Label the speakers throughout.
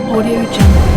Speaker 1: Audio Jungle.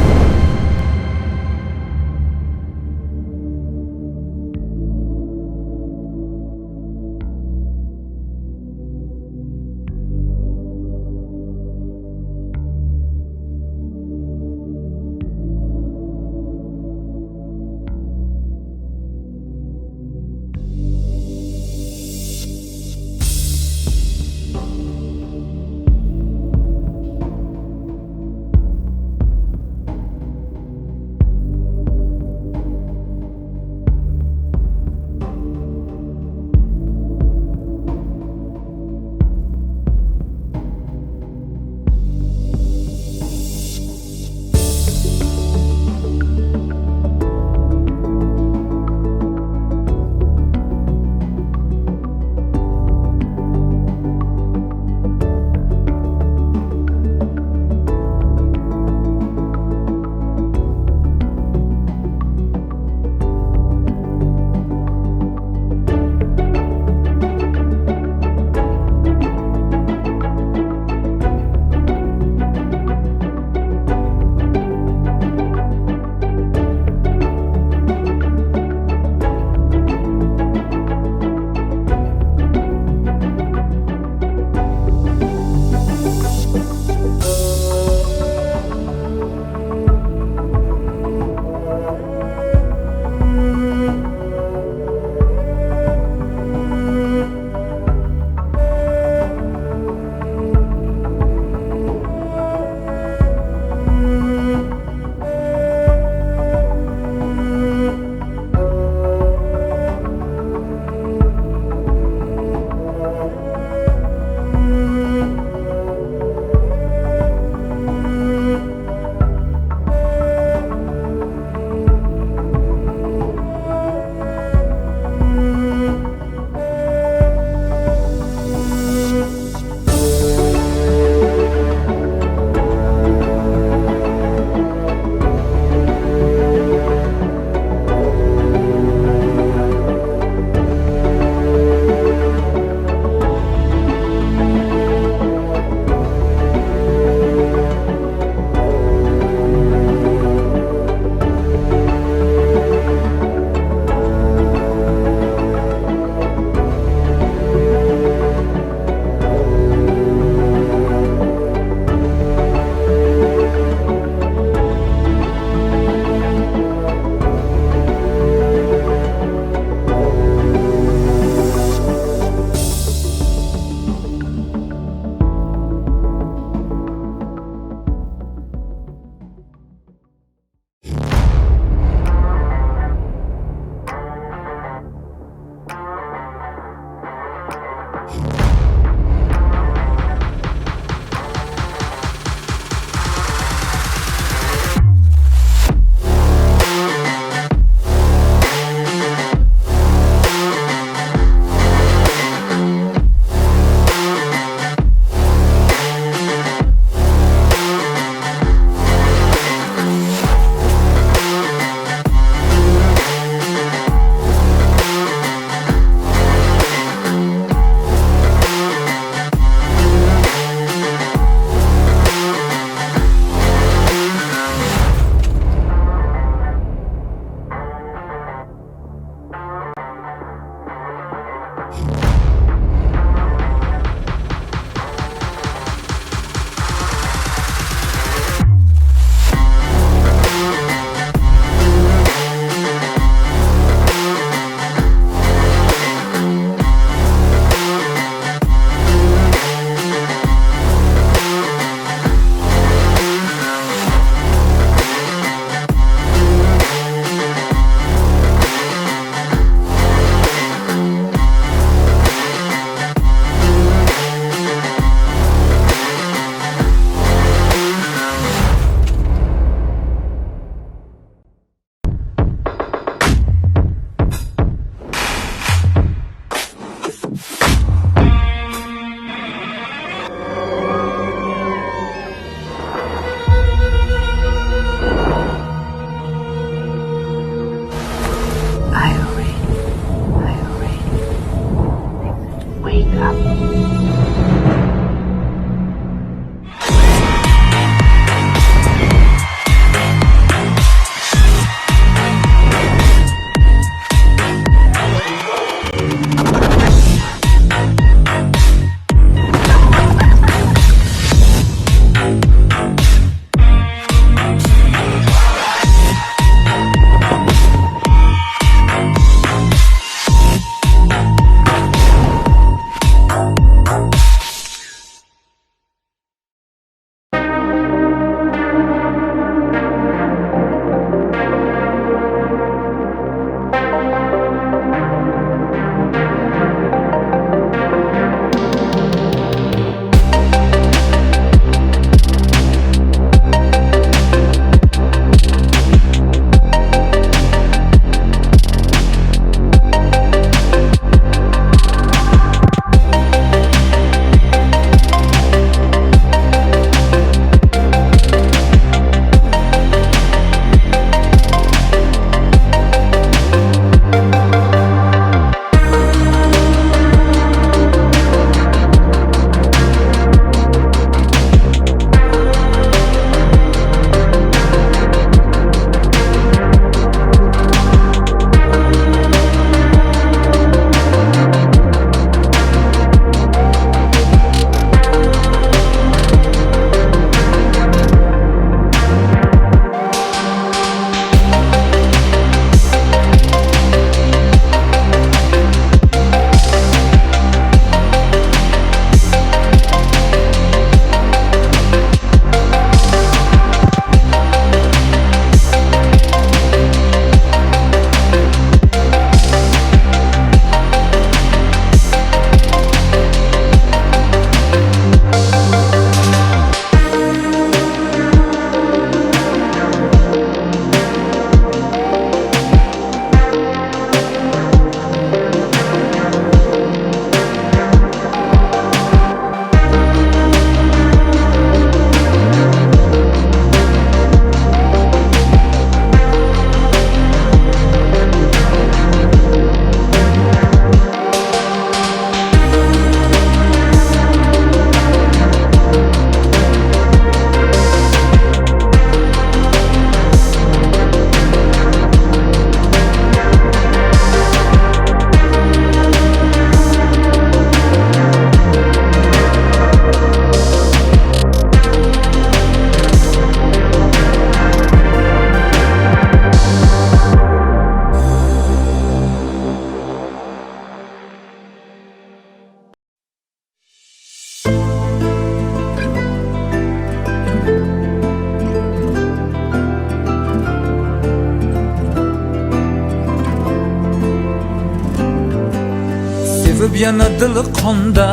Speaker 1: Ko'p yana dil qonda,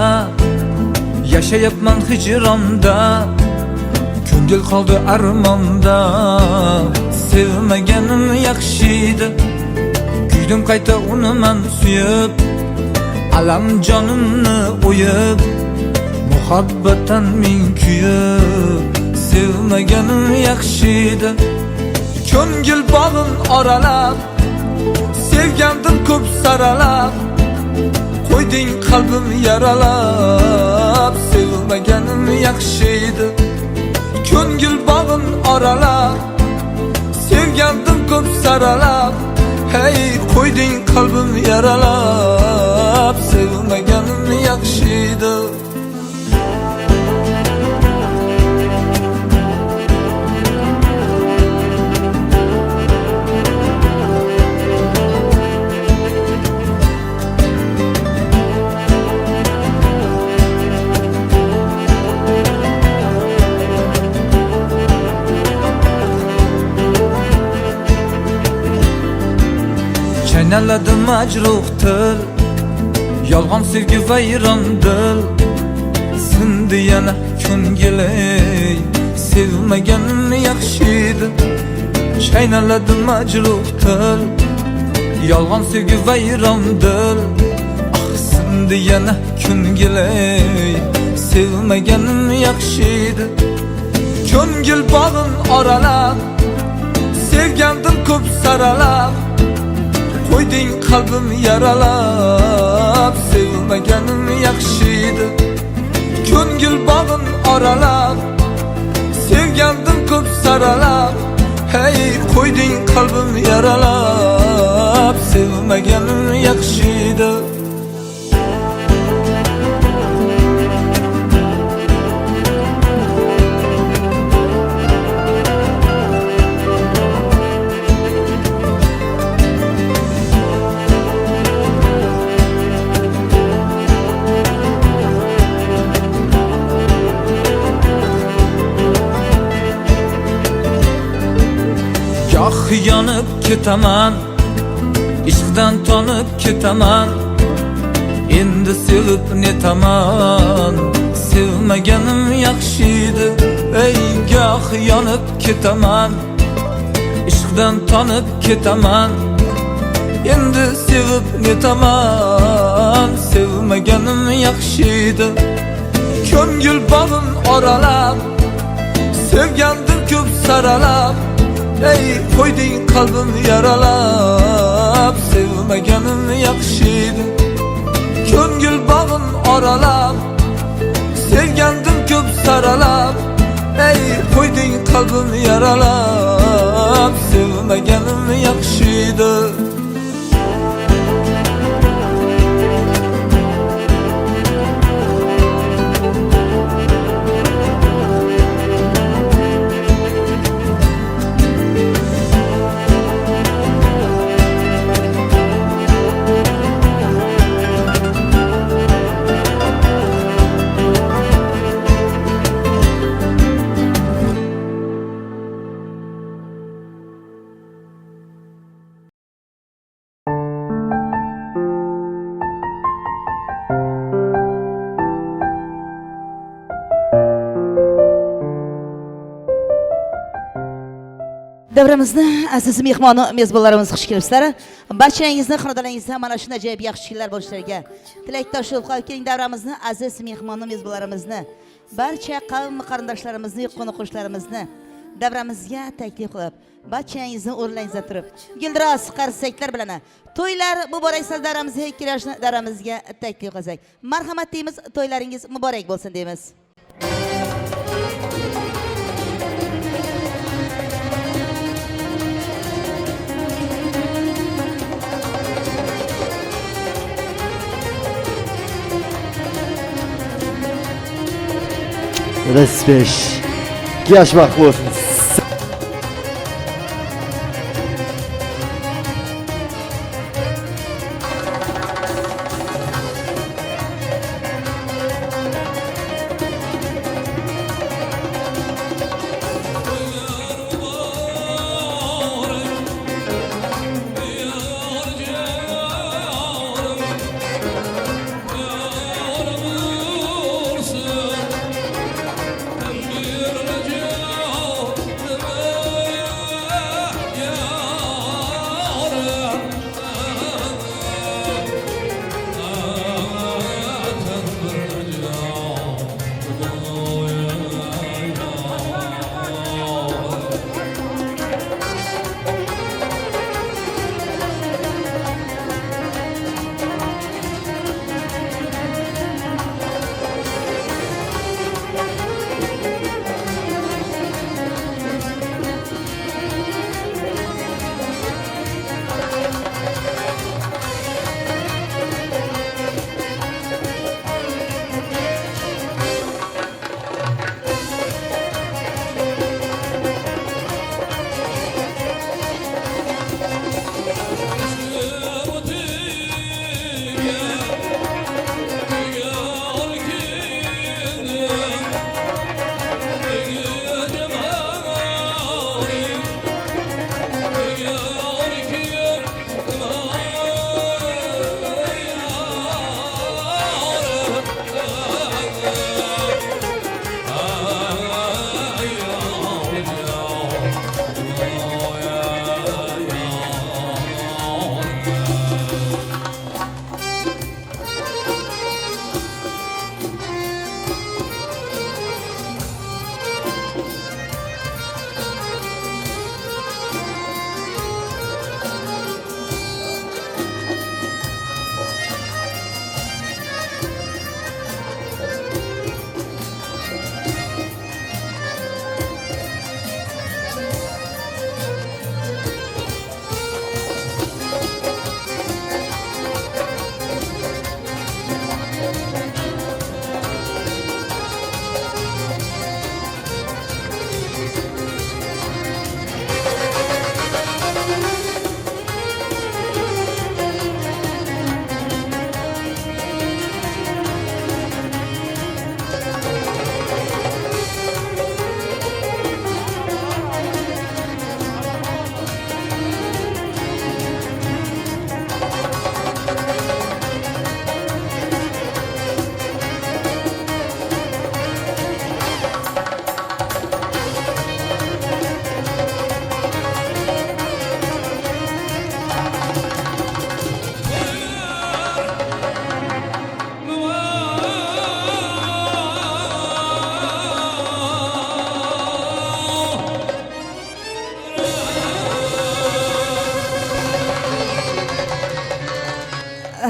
Speaker 1: yashayapman hijronda, ko'ngil qoldi armonda. Sevmaganim yaxshi edi, kuydim qayta uni men suyib, alam jonimni o'yib, muhabbatan men kuyib. Sevmaganim yaxshi edi, ko'ngil bog'in oralab, sevgandim ko'p saralab, qo'yding qalbim yaralab. Sevmaganim yaxshi edi, ko'ngil bog'in oralab, sevgandim ko'p saralab, hey qo'yding qalbim yaralab. Sevmaganim yaxshi edi. Chaynaladi majruh til, yolg'on sevgi vayron dil. Sindi yana ko'ngil, sevmaganim yaxshi edi. Chaynaladi majruh til, yolg'on sevgi vayron dil. Ah, sindi yana ko'ngil, sevmaganim yaxshi edi. Ko'ngil bog'in oralab, sevgandim ko'p saralab, qo'yding qalbim yaralab. Sevmaganim yaxshi edi, ko'ngil bog'in oralab, sevgandim ko'p saralab, hey qo'yding qalbim yaralab. Sevmaganim yaxshi edi. Goh yonib ketaman, ishqdan tonib ketaman, endi sevib netaman. Sevmaganim yaxshi edi, ey goh yonib ketaman, ishqdan tonib ketaman, endi sevib netaman. Sevmaganim yaxshi edi, ko'ngil bog'in oralab, sevgandim ko'p saralab, ey qo'yding qalbim yaralab. Sevmaganim yaxshi edi, ko'ngil bog'in oralab, sevgandim ko'p saralab, ey qo'yding qalbim yaralab. Sevmaganim yaxshi edi.
Speaker 2: Davramizni aziz mehmoni mezbonlarimiz xush kelibsizlar. Barchangizni xonadoningizda mana shunday ajoyib yaxshi kunlar bo'lishlariga tilakdosh bo'lib qolib keling. Davramizni aziz mehmoni mezbonlarimizni, barcha qavm qarindoshlarimizni, qo'ni qo'shnilarimizni davramizga taklif qilib, barchangizni o'rningizda turib, gildiroz qarsaklar bilan to'ylar muborak siz davramizga kelishni davramizga taklif qilsak. Marhamat deymiz, to'ylaringiz muborak bo'lsin deymiz.
Speaker 3: Respeş. Yaşmak olsun.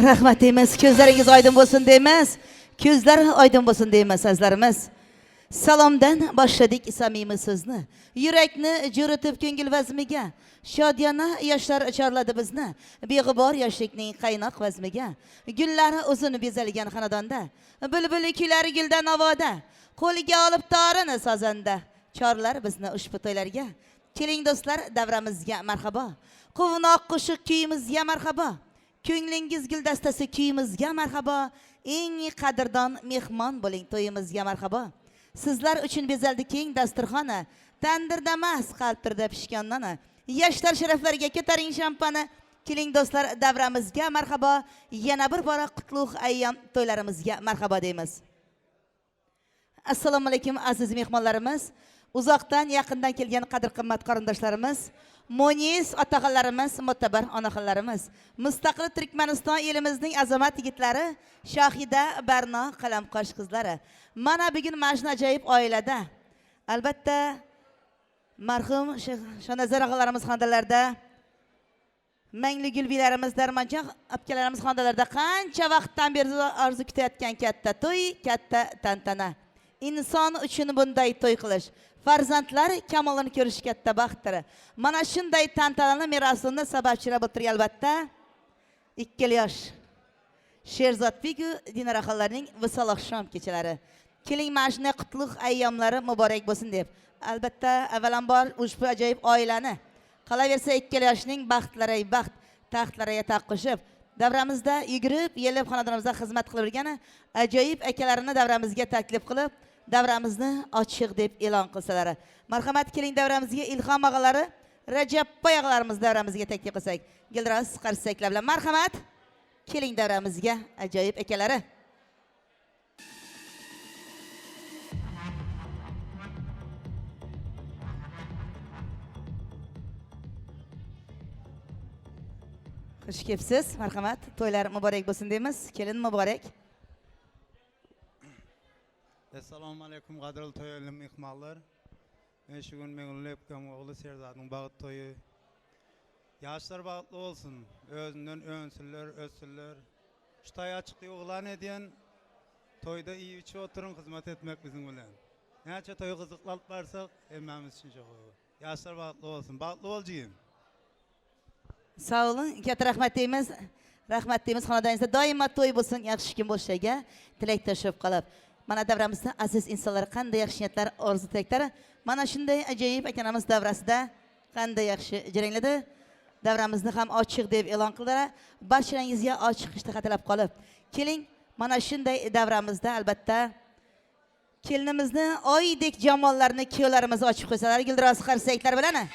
Speaker 2: Rahmat deymiz. Ko'zlaringiz oydin bo'lsin deymiz. Ko'zlar oydin bo'lsin deymiz azizlarimiz. Salomdan boshladik samimiy so'zni. Yurakni jo'ritib ko'ngil vazmiga. Shodiyona yoshlar chorladi bizni. Beg'ubor yoshlikning qaynoq vazmiga. Gullari uzun bezalgan xonadonda. Bulbul kuylar guldan navoda. Qo'liga olib torini sozanda. Chorlar bizni ushbu to'ylarga. Keling do'stlar, davramizga marhabo. Quvnoq qo'shiq kuyimizga marhabo. Ko'nglingiz guldastasi kuyimizga marhabo. Eng qadrdon mehmon bo'ling to'yimizga marhabo. Sizlar uchun bezaldi keng dasturxoni. Tandirda emas, qalbtirda pishgan noni. Yoshlar sharaflariga ko'taring shampani. Keling do'stlar, davramizga marhabo. Yana bir bora qutlug' ayyom to'ylarimizga marhabo deymiz. Assalomu alaykum aziz mehmonlarimiz. Uzoqdan yaqindan kelgan qadr qimmat qarindoshlarimiz, Mo'nis otaxonlarimiz, mo'tabar onaxonlarimiz, mustaqil Turkmaniston elimizning azamat yigitlari, Shohida, Barno, qalamqosh qizlari. Mana bugun mana ajoyib oilada, albatta marhum Shonazar og'alarimiz xondalarda, Mangli Gulbilarimiz, Darmonjon apkalarimiz xondalarda qancha vaqtdan beri orzu kutayotgan katta to'y, katta tantana. İnson uchun bunday to'y qilish, farzandlar kamolini ko'rish katta baxtdir. Mana shunday tantanali merosini sababchilab o'tirgan albatta 2 yosh Sherzodbek Dinor axonlarning visol oqshom kechalari. Keling, mana shunday qutlug' ayyomlari muborak bo'lsin deb. Albatta, avvalambor ushbu ajoyib oilani qolaversa 2 yoshning baxtlari baxt, taxtlariga taq qo'shib, davramizda yugurib, yelib xonadonimizda xizmat qilib yurgan ajoyib akalarini davramizga taklif qilib, davramizni ochiq deb e'lon qilsalar. Marhamat, keling davramizga Ilhom og'alari, Rajabboy og'alarimiz davramizga taklif qilsak. Gildiroz qarsaklar bilan marhamat. Keling davramizga ajoyib akalari. Xush kelibsiz. Marhamat. To'ylar muborak bo'lsin deymiz. Kelin muborak.
Speaker 4: Assalomu alaykum qadrli to'yli mehmonlar. Shu kun menga o'pgan o'g'li Sherzodning bag'it to'yi. Yoshlar bag'itli olsun. O'zinden önsünler, ösünler. Şu to'y açık o'g'lan ediyen to'yda iyi içi oturun xizmat etmek bizim bilen. Neçe to'y qiziqlanib barsak, hemmamiz için çok olur. Yoshlar bag'itli olsun. Bag'itli ol'jiyim.
Speaker 2: Sağ olun. Katta rahmat deymiz. Rahmat deymiz. Xonadoningizda doimo to'y bo'lsin, yaxshi kun bo'lishiga tilakdoshib qolib. Mana davramizda aziz insonlar qanday yaxshi niyatlar, orzu tilaklari. Mana shunday ajoyib akanamiz davrasida qanday yaxshi jarangladi. Davramizni ham ochiq deb e'lon qildilar. Barchalaringizga ochiq ishtahatalab qolib. Keling, mana shunday davramizda albatta kelinimizni oydek jamollarini kuyovlarimiz ochib qo'ysalar, gildiroz qarsaklar bilan.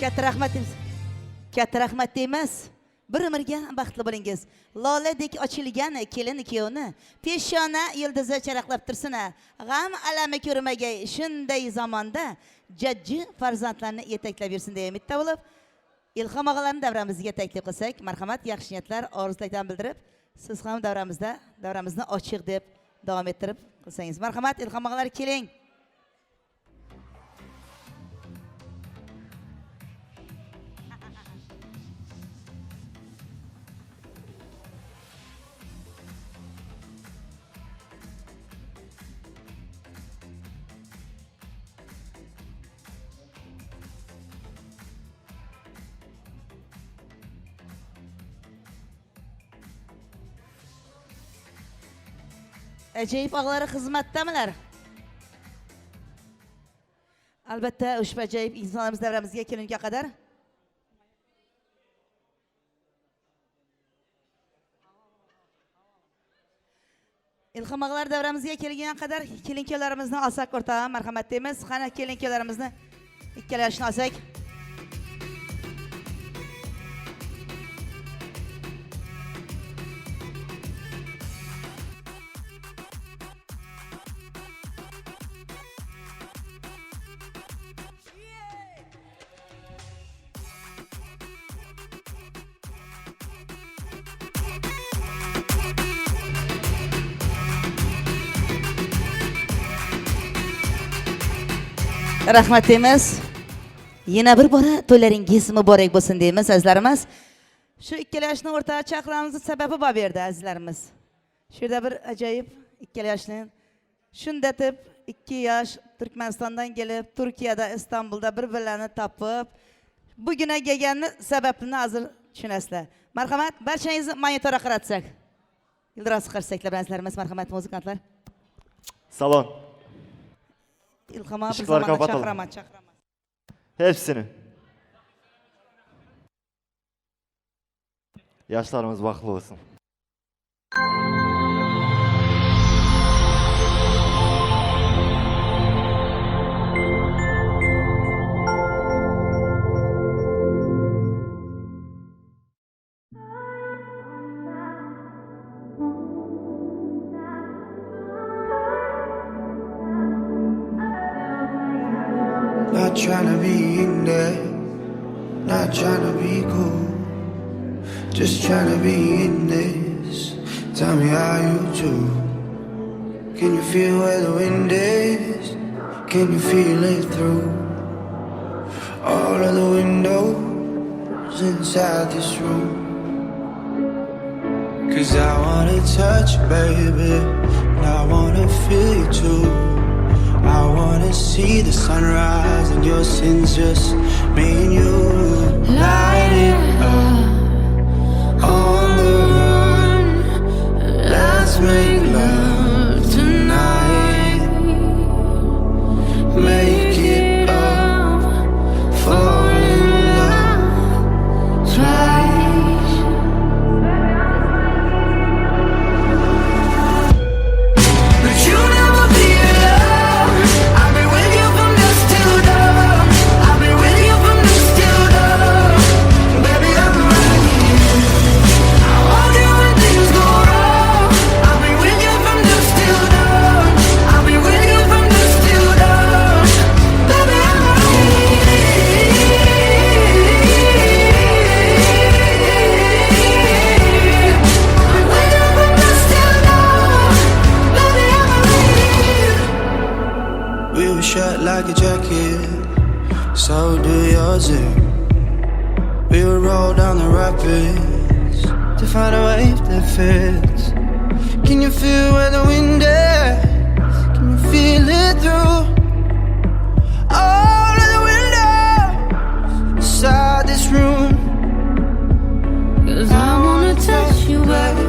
Speaker 2: Katta rahmat deymiz. Katta rahmat deymiz. Bir umrga baxtli bo'lingiz. Loladek ochilgan kelin kuyovni peshona yildizi charaqlab tursin. G'am alami ko'rmagay shunday zamonda jajji farzandlarni yetaklab yursin deya umidda bo'lib, Ilhom og'alarni davramizga taklif qilsak, marhamat, yaxshi niyatlar, orzulardan bildirib, siz ham davramizni ochiq deb davom ettirib qilsangiz. Marhamat, Ilhom og'alar keling. Ajoyib og'alari xizmatdamilar? Albatta, ushbu ajoyib insonlarimiz davramizga kelinga qadar Ilhom og'alar davramizga kelgan qadar kelinkalarimizni olsak o'rtog'im, marhamat deymiz. Qani kelinkalarimizni ikkala yoshni olsak. Rahmat deymiz. Yana bir bora to'ylaringiz muborak bo'lsin deymiz azizlarimiz. Shu ikkala yoshni o'rtaga chaqiramizning sababi bor bu yerda azizlarimiz. Shu yerda bir ajoyib ikkala yoshning shunda deb 2 yosh Turkmanistondan kelib, Turkiyada, Istanbulda bir-birlarini topib, buguna kelganni sababini hozir tushunasizlar. Marhamat, barchangizni monitorga qaratsak. Ildiroz qarsaklar bilan azizlarimiz, marhamat muzikantlar.
Speaker 3: Salon.
Speaker 2: İlhama bir
Speaker 3: Işıkları
Speaker 2: zamanda
Speaker 3: kapatalım.
Speaker 2: çakrama.
Speaker 3: Hepsini. Yaşlarımız vakıf olsun.
Speaker 5: Not tryna be in there, not tryna be cool, just tryna be in this. Tell me how you do. Can you feel where the wind is? Can you feel it through all of the windows inside this room? 'Cause I wanna touch you, baby, and I wanna feel you too. I wanna see the sunrise and your sins, just me and you. Light it up on the run. Let's make love tonight. Make it up, fall in love twice. But you never be alone. I've been with you from dusk till dawn. I've been with you from dusk till dawn. Baby, I'm right here. I want you when things go wrong. I've been with you from dusk till dawn. I've been with you from dusk till dawn. Baby, I'm right here. I'm with you from dusk till dawn. Baby, I'm right here. We were shut like a jacket, so do yours. We would roll down the rapids to find a wave that fits. Can you feel where the wind is? Can you feel it through all of the windows inside this room? 'Cause I wanna touch you, baby.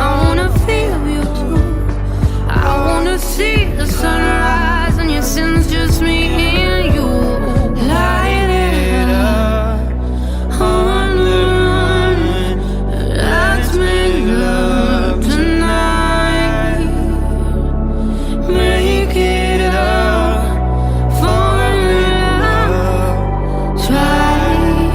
Speaker 5: I wanna feel you too. I wanna see the sunrise and your sins, just me and you. Light it up on the run. Let's make love tonight. Make it up, fall in love twice.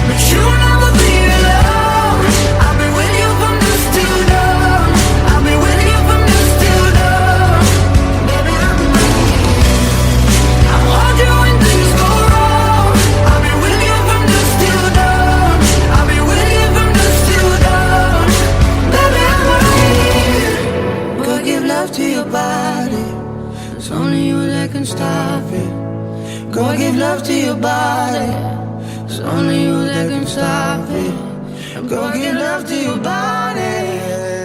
Speaker 5: But you never be alone. I've been with you from dusk till dawn. I've been with you from dusk till dawn. Baby, I'm right here. I want you when things go wrong. I've been with you from dusk till dawn. I've been with you from dusk till dawn. Baby, I'm right here. Go give love to your body. It's only you that can stop it. Go give love to your body. It's only you that can stop it. Go give love to your body.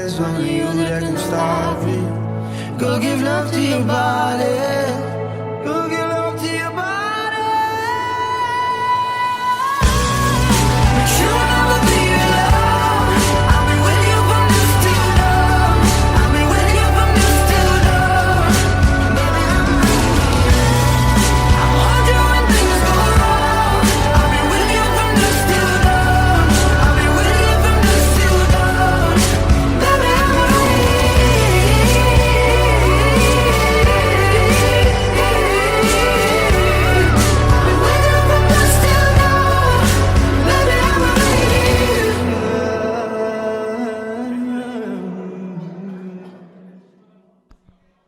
Speaker 5: It's only you that can stop it. Go give love to your body. Go give love to your body. But you never be alone. I've been with you from dusk till dawn. I've been with you from dusk till dawn. Baby, I'm right here. I want you when things go wrong. I've been with you from dusk till dawn. I've been with you from dusk till dawn. Baby, I'm right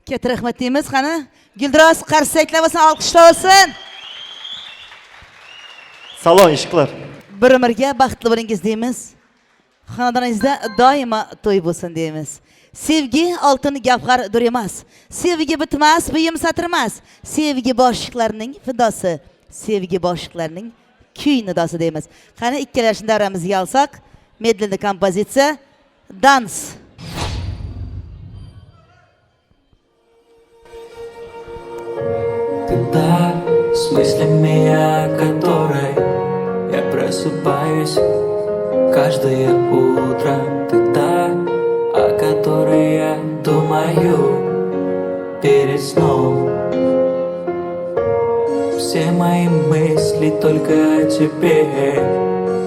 Speaker 2: Katta rahmat deymiz. Qani, Guldiroz qarsaklar bo'lsin, alqishlar olsin.
Speaker 3: Salon ışıklar.
Speaker 2: Bir umrga baxtli bo'lingiz deymiz. Xonadoningizda doimo to'y bo'lsin deymiz. Sevgi altın gavhar durmaz. Sevgi bitmez, buyum satırmaz. Sevgi boşluklarının fidası. Sevgi boşluklarının küy nidası deymiz. Qani ikkalasini davramizga olsak, medlli kompozitsiya dans.
Speaker 6: Ты та с мыслями, о которой я просыпаюсь каждое утро. Ты та, о которой я думаю перед сном. Все мои мысли только о тебе,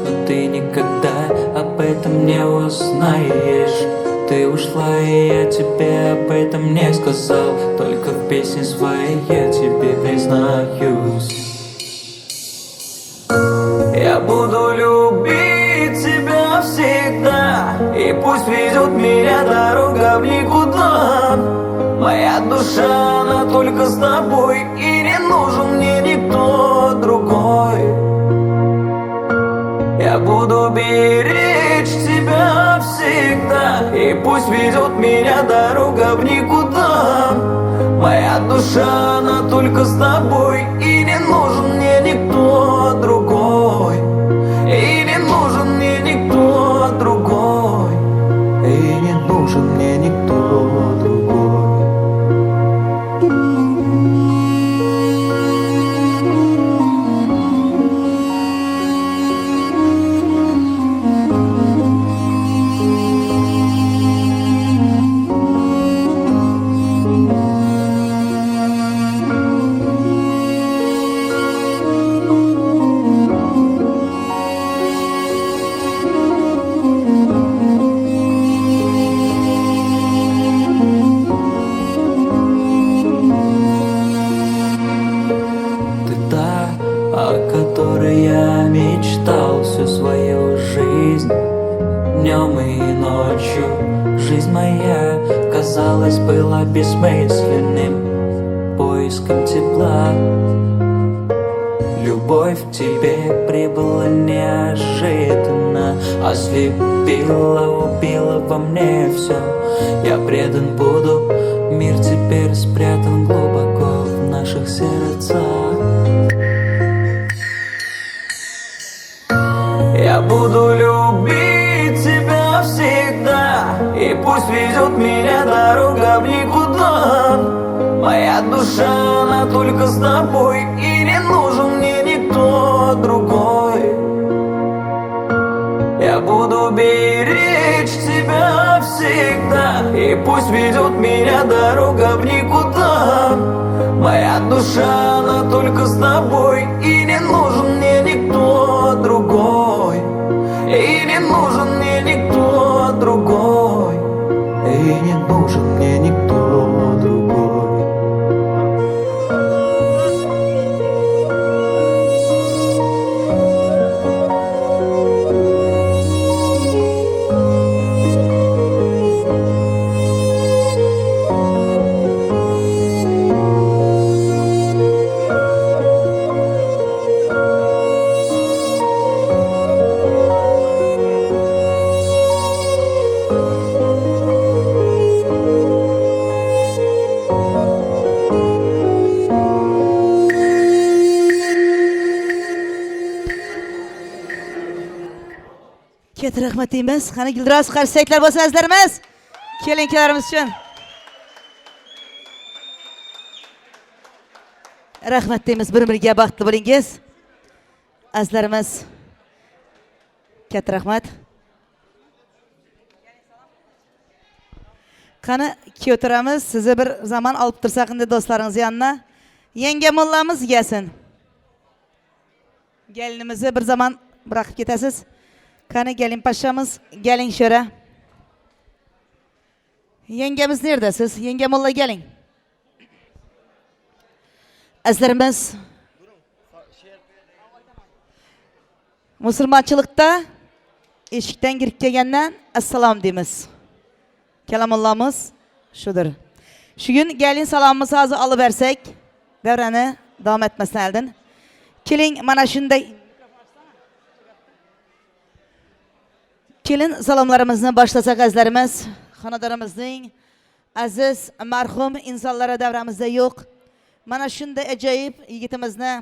Speaker 6: но ты никогда об этом не узнаешь. Ты ушла, и я тебе об этом не сказал. Только в песне своей я тебе признаюсь. Я буду любить тебя всегда, и пусть ведет меня дорога в никуда. Моя душа, она только с тобой, и не нужен мне никто другой. Я буду беречь тебя всегда, и пусть ведет меня дорога в никуда. Моя душа, она только с тобой, и не нужен мне никто другой. И не нужен мне никто другой. И не нужен мне никто другой. О которой я мечтал всю свою жизнь, днем и ночью. Жизнь моя, казалось, была бессмысленным поиском тепла. Любовь к тебе прибыла неожиданно, ослепила, убила во мне все. Я предан буду, мир теперь спрятан глубоко в наших сердцах. Я буду любить тебя всегда, и пусть ведет меня дорога в никуда. Моя душа, она только с тобой, и не нужен мне никто другой. Я буду беречь тебя всегда, и пусть ведет меня дорога в никуда. Моя душа, она только с тобой, и не нужен мне никто другой. И не нужен мне никто другой. И не нужен мне никто другой.
Speaker 2: Katta rahmat deymiz. Qani Guldiroz qarsaklar bo'lsa azlarimiz. Kelinkalarimiz uchun. Rahmat deymiz. Bir-biriga baxtli bo'lingiz. Azlarimiz. Katta rahmat. Qani ko'taramiz. Sizni bir zaman olib tursak endi do'stlaringiz yanına. Yenge mollamiz gelsin. Gelinimizni bir zaman bırakıp ketasiz. Qani gelin paşamız, gelin şöyle. Yengemiz neredesiz? Yenge molla gelin. Azlarimiz. Musulmonchilikda eshikdan kirib kelgandan assalom deymiz. Kalamullahımız şudur. Şu gün gelin salamımızı hazır alıversek, devreni devam etmesine eldin. Kelin mana shunday. Kelin salamlarımızı başlasak azlarimiz. xonadonimizning aziz marhum insonlari davramizda yo'q. Mana shunday ajoyib yigitimizni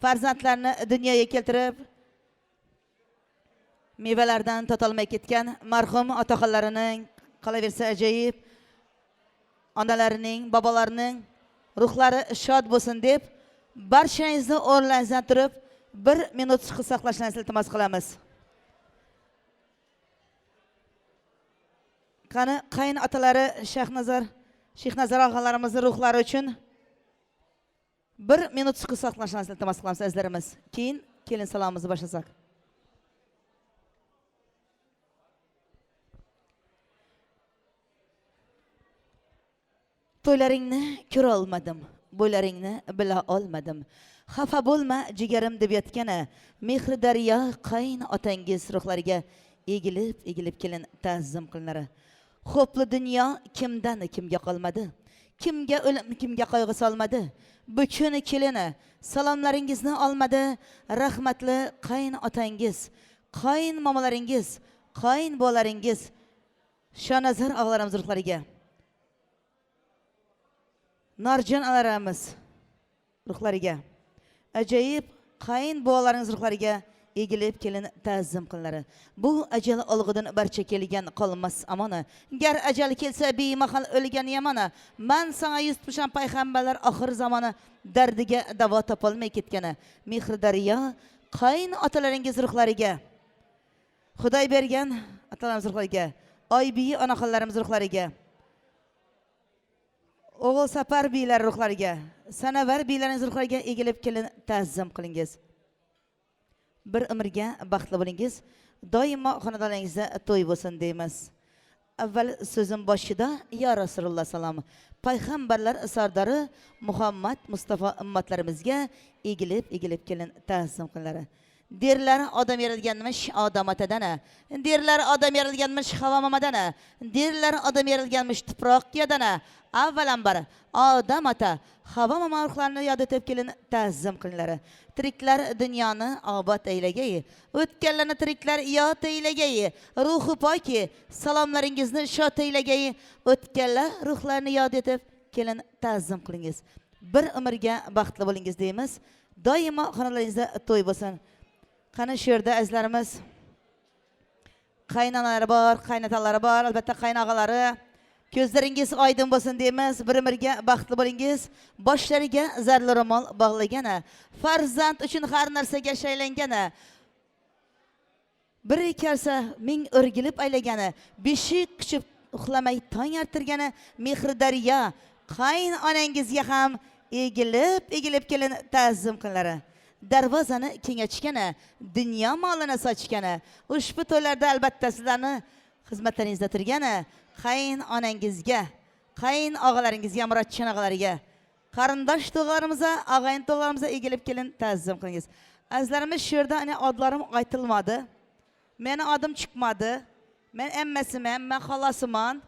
Speaker 2: farzandlarni dunyoga keltirib mevalardan totolmay ketgan marhum otaxonlarining qolaversa ajoyib onalarining, bobolarining ruhlari shod bo'lsin deb barchangizni o'rningizdan turib 1 minut sukut saqlashingizni iltimos qilamiz. Qani qayn otalari Sheikh Nazar og'alarimizning ruhlari uchun 1 minut sukut saqlashingizni iltimos qilamiz azizlarimiz. Keyin kelin salomimizni boshlasak. To'ylaringni ko'ra olmadim, bo'ylaringni bila olmadim. Xafa bo'lma jigarim deb yotgana, mehri daryo qayn otangiz ruhlariga egilib kelin ta'zim qilinari. Xo'pli dunyo kimdan kimga qolmadi? Kimga o'lim, kimga qayg'u solmadi? Buchun kelini salomlaringizni olmadi. Rahmatli qayn otangiz, qayn momalaringiz, qayn bolaringiz, Shonazar og'larimiz ruhlariga. Narjon alarimiz ruhlariga. Ajoyib qayn bolaringiz ruhlariga egilib kelin ta'zim qilinari. Bu ajal olg'idan barcha kelgan qolmas amona. Gar ajal kelsa bemahal o'lgan yamana. Man sana yuz pushan payg'ambarlar oxir zamoni dardiga davo topolmay ketgani. Mehr daryo qayn otalaringiz ruhlariga. Xudoy bergan otalarimiz ruhlariga. Oybi onaxonlarimiz ruhlariga. O'g'il safar biylar ruhlariga, sanavar biylaringiz ruhlariga egilib kelin ta'zim qilingiz. Bir umrga baxtli bo'lingiz, doimo xonadoningizda to'y bo'lsin deymiz. Avval so'zim boshida ya Rasululloh salom, payg'ambarlar sardori Muhammad Mustafa ummatlarimizga egilib kelin ta'zim qilinadi. Derlar odam yaratganmish odam otadan, derlar odam yaratganmish havo momadan, derlar odam yaratganmish tuproq yadan. Avvalambar odam ota havo moma ruhlarini yod etib kelin ta'zim qilinadi. Tiriklar dunyoni obod aylagay, o'tganlarni tiriklar yod aylagay, ruhi poki salomlaringizni shod aylagay, o'tganlar ruhlarini yod etib kelin ta'zim qilingiz. Bir umrga baxtli bo'lingiz deymiz. Doimo xonalaringizda to'y bo'lsin. Qani shu yerda azizlarimiz qaynonalari bor, qaynotалары bor, albatta qaynog'alari. Ko'zlaringiz oydin bo'lsin deymiz. Bir umrga baxtli bo'lingiz. Boshlariga zarli ro'mol bog'lagana, farzand uchun har narsaga shaylangana, bir kelsa ming o'rgilib aylagana, beshik quchib uxlamay tong artirgana, mehr daryo qayn onangizga ham egilib kelin ta'zim qilinadi. Darvozani keng ochgana, dunyo molini sochgana, ushbu to'ylarda albatta sizlarni xizmatlaringizda turgana, qayn onangizga, qayn og'alaringizga, murodjon og'alariga, qarindosh to'g'larimizga, og'ayin to'g'larimizga egilib kelin ta'zim qilingiz. Azizlarimiz shu yerda odlarim aytilmadi. Meni odim chiqmadi. Men emmasiman, men xolasiman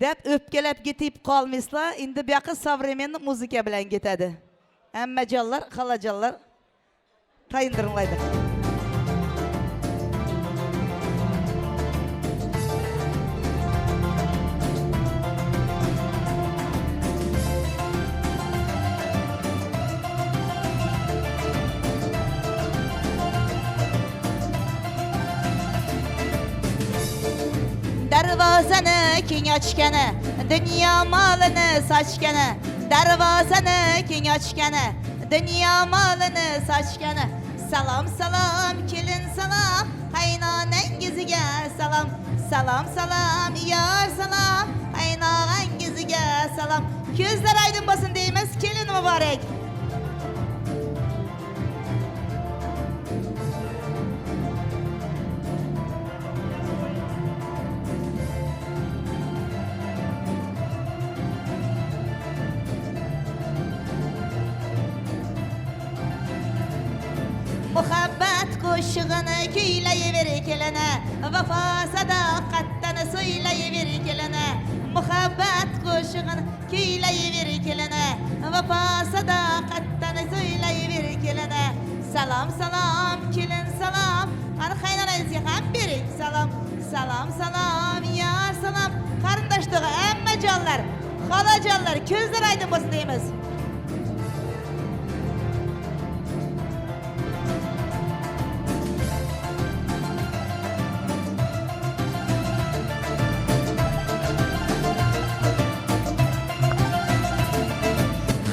Speaker 2: deb o'pkalab ketib qolmaysizlar. Endi bu yoqqa современный muzika bilan ketadi. Ammajonlar, xolajonlar tayindiringlaydi. Darvozani keng ochgani, dunyo molini sochgani, darvozani keng ochgani, dunyo molini sochgani. Salom salom kelin salom, qaynonangizga salom, salom salom yor salom, qaynog'angizga salom. Ko'zlar oydin bo'lsin deymiz, kelin muborak. Muhabbat qo'shig'ini kuylayver kelini, vafo sadoqatdan so'ylayver kelini. Muhabbat qo'shig'ini kuylayver kelini, vafo sadoqatdan so'ylayver kelini. Salom salom kelin salom, qani qaynonangizga ham bering salom, salom salom yor salam. Qarindoshlar, ammajonlar, xolajonlar, ko'zlar aydin bo'lsin deymiz.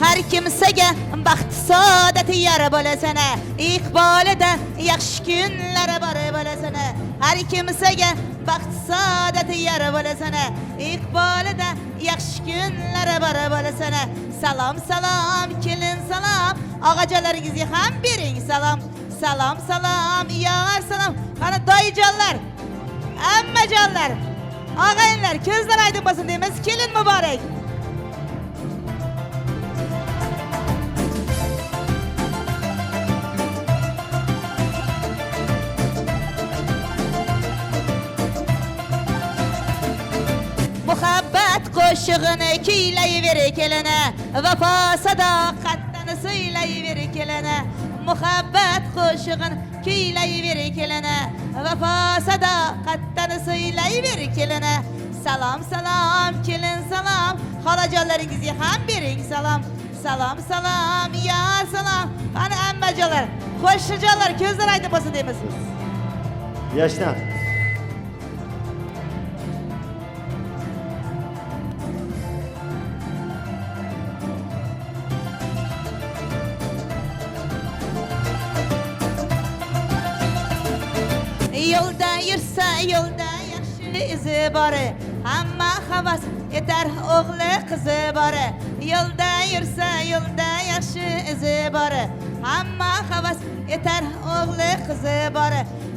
Speaker 2: Har kimsaga baxt saodati yor bo'lasana, iqbolida yaxshi kunlari bor bo'lasana. Har kimsaga baxt saodati yor bo'lasana, iqbolida yaxshi kunlari bor bo'lasana. Salom salom kelin salom, og'ajalaringizga ham bering salom. Salom salom yor salom. Qani doyjonlar, ammajonlar, og'aylar, ko'zlar aydin bo'lsin deymiz. Kelin muborak. Muhabbat qo'shig'ini kuylayver kelini, vafo sadoqatdan suylayver kelini. Muhabbat qo'shig'ini kuylayver kelini, vafo sadoqatdan suylayver kelini. Salom salom kelin salom, xolajonlaringizga ham bering salom. Salom salom yor salom. Qani ammajonlar, qo'shnijonlar, ko'zlar aydin bo'lsin deymiz.
Speaker 3: Yashna.
Speaker 2: Yo'lda yursa yo'lda yaxshi izi bor, hamma havas etar o'g'li qizi bor. Yo'lda yursa yo'lda yaxshi izi bor, hamma havas etar o'g'li qizi bor.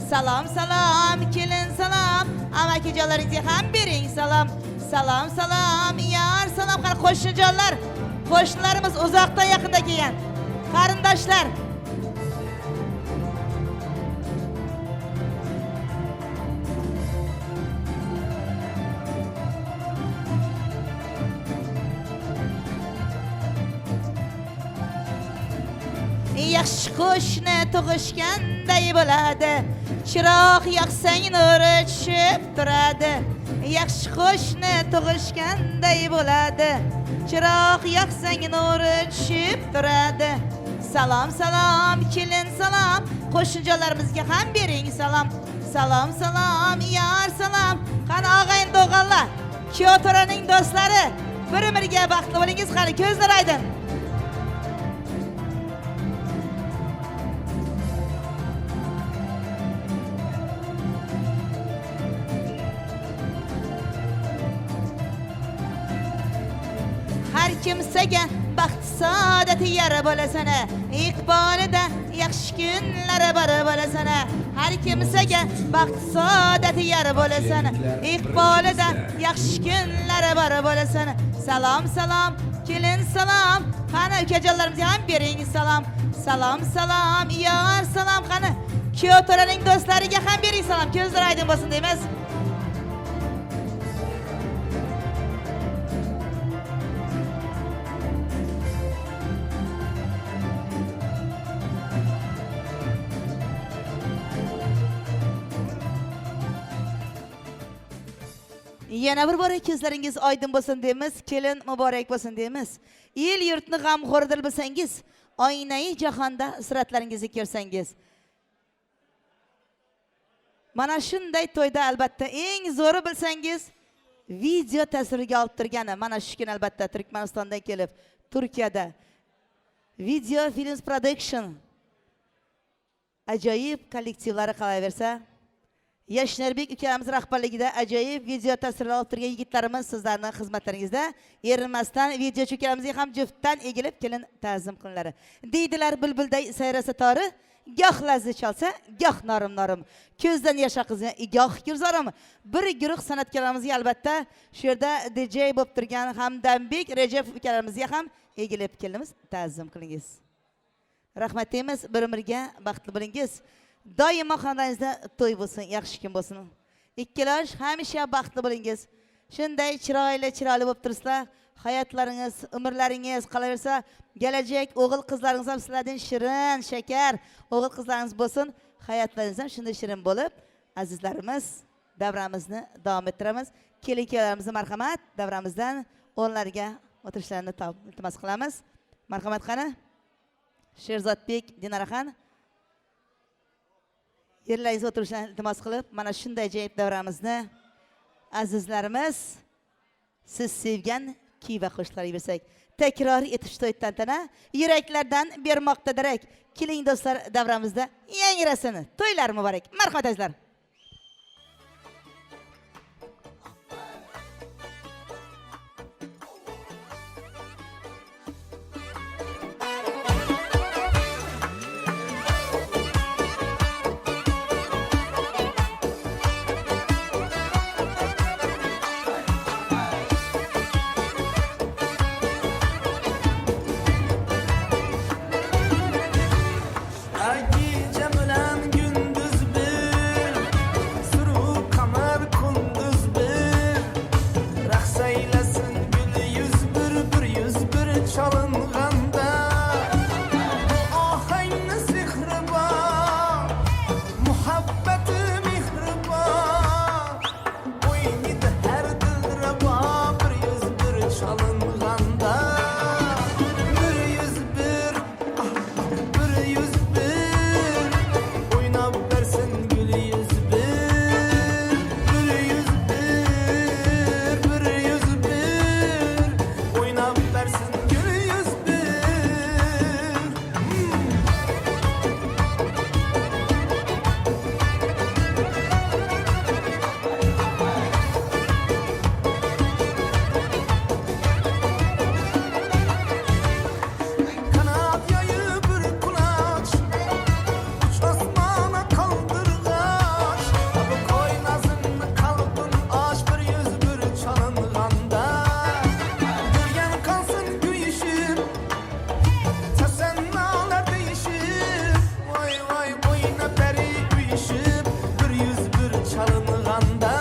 Speaker 2: Salom salom kelin salom, amakijonlaringizga ham bering salom. Salom salom yor salom. Qani qo'shnijonlar, qo'shnilarimiz uzoqdan yaqinda kelgan qarindoshlar, yaxshi qo'shni tug'ishganday bo'ladi, chiroq yoqsang nuri tushib turadi. Yaxshi qo'shni tug'ishganday bo'ladi, chiroq yoqsang nuri tushib turadi. Salom salom kelin salom, qo'shnijonlarimizga ham bering salom. Salom salom yor salom. Qani og'ayin do'g'onlar, Kyotoraning do'stlari, bir-biriga baxtli bo'lingiz. Qani ko'zlar aydin. Har kimsaga baxt saodati yor bo'lasana, iqbolida yaxshi kunlari bor bo'lasana. Har kimsaga baxt saodati yor bo'lasana, iqbolida yaxshi kunlari bor bo'lasana. Salom salom kelin salom, qani ukajonlarimizga ham bering salom. Salom salom yor salom. Qani Kyotoraning do'stlariga ham bering salom. Ko'zlar aydin bo'lsin deymiz. Yana bir bora ko'zlaringiz oydin bo'lsin deymiz, kelin muborak bo'lsin deymiz. El yurtni g'amxo'rdil bilsangiz, oynai jahonda suratlaringizni ko'rsangiz. Mana shunday to'yda albatta eng zo'ri bilsangiz, video tasvirga olib turgani. Mana shu kun albatta Turkmanistondan kelib, Turkiyada Video Films Production ajoyib kollektivlari qolaversa, Yashnarbek ukamiz rahbarligida ajoyib video tasvirlar olib turgan yigitlarimiz sizlarning xizmatlaringizda erinmasdan video cho'karimizga ham juftdan egilib kelin ta'zim qilinlari. Deydilar bulbulday sayrasa tori, goh lazzi chalsa, goh norim. Ko'zdan yosh oqizni, goh gurzorim. Bir guruh san'atkorlarimizga albatta shu yerda DJ bo'lib turgan Hamdambek Rajab ukalarimizga ham egilib kelimiz, ta'zim qilingiz. Rahmat deymiz, bir-biriga baxtli bo'lingiz. Doimo xonadoningizda to'y bo'lsin, yaxshi kun bo'lsin. Ikkilosh hamisha baxtli bo'lingiz. Shunday chiroyli bo'lib tursizlar, hayotlaringiz, umrlaringiz qolaversa, kelajak o'g'il qizlaringiz ham sizlardan shirin, shakar o'g'il qizlaringiz bo'lsin. Hayotlaringiz ham shunday shirin bo'lib, azizlarimiz, davramizni davom ettiramiz. Kelinkalarimizni marhamat davramizdan o'rnlariga o'tirishlarini iltimos qilamiz. Marhamat qani. Sherzodbek Dinoraxon yerlaringizga o'tirishlarini iltimos qilib, mana shunday ajoyib davramizni azizlarimiz siz sevgan kuy va qo'shiqlarga bersak, takror etish to'y tantana yuraklardan bermoqda darak. Keling do'stlar, davramizda yangirasini. To'ylar muborak. Marhamat azizlar.
Speaker 6: Gece bilen gündüz bir, sürü kamer kunduz bir, raks eylesin gül yüz bir çalınganda. Bu ahayni sihri var, muhabbeti mihri var, oynaydı her dildire var, bir çalınganda. Kanat yayı bir kulaç, uç osmana kaldırgaç. Tabi koynazın kalbin aç, bir çalınganda. Gürgen kalsın gülüşür, tesennalar değişir. Vay vay boyuna beri uyuşup, bir çalınganda.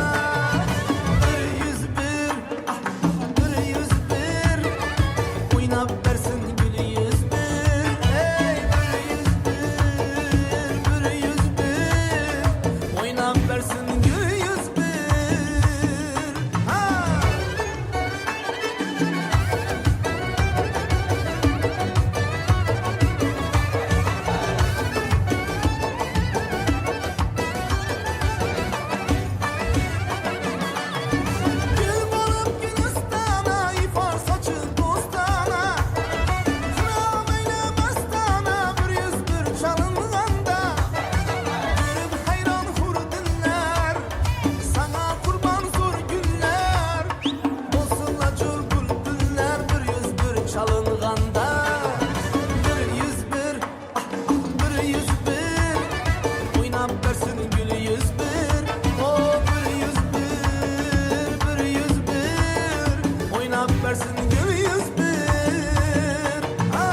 Speaker 6: Bir oynap versin gülü yüz bir. Hey, bir oynap versin gülü yüz bir. Ha! Gül balık Gülistan'a, ifar saçı bostana. Kıram eylemestana, bir çalınganda. Görüp hayran hur dinler, sana kurban zor günler. Olsunla cür bülbüller, bir çalınganda. Bir oynap versin gülü yüz bir. O bir oynap versin gülü yüz bir. Ha!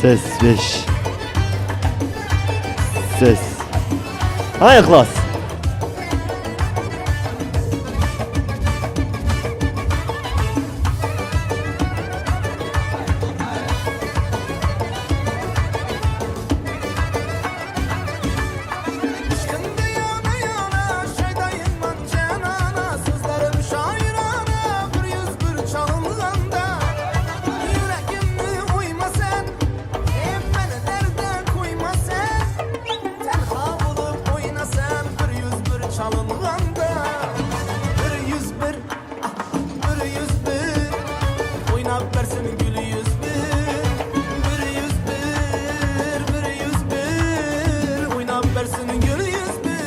Speaker 3: Ses 5. Ses. Hay ikhlas.
Speaker 6: Aşkında yana yana, şeydayım ben cenana. Sözlerim şairana, bir çalınganda. Yüreğimni uyma sen, beni derde koyma sen. Tenha bulup oyna sen, bir çalınganda. Bir oynap versin gülü yüz bir. Bir oynap versin gülü yüz bir.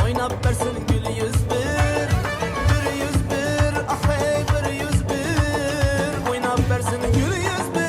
Speaker 6: Oynap versin gülü yüz bir. Ah hey, oynap versin gülü yüz bir.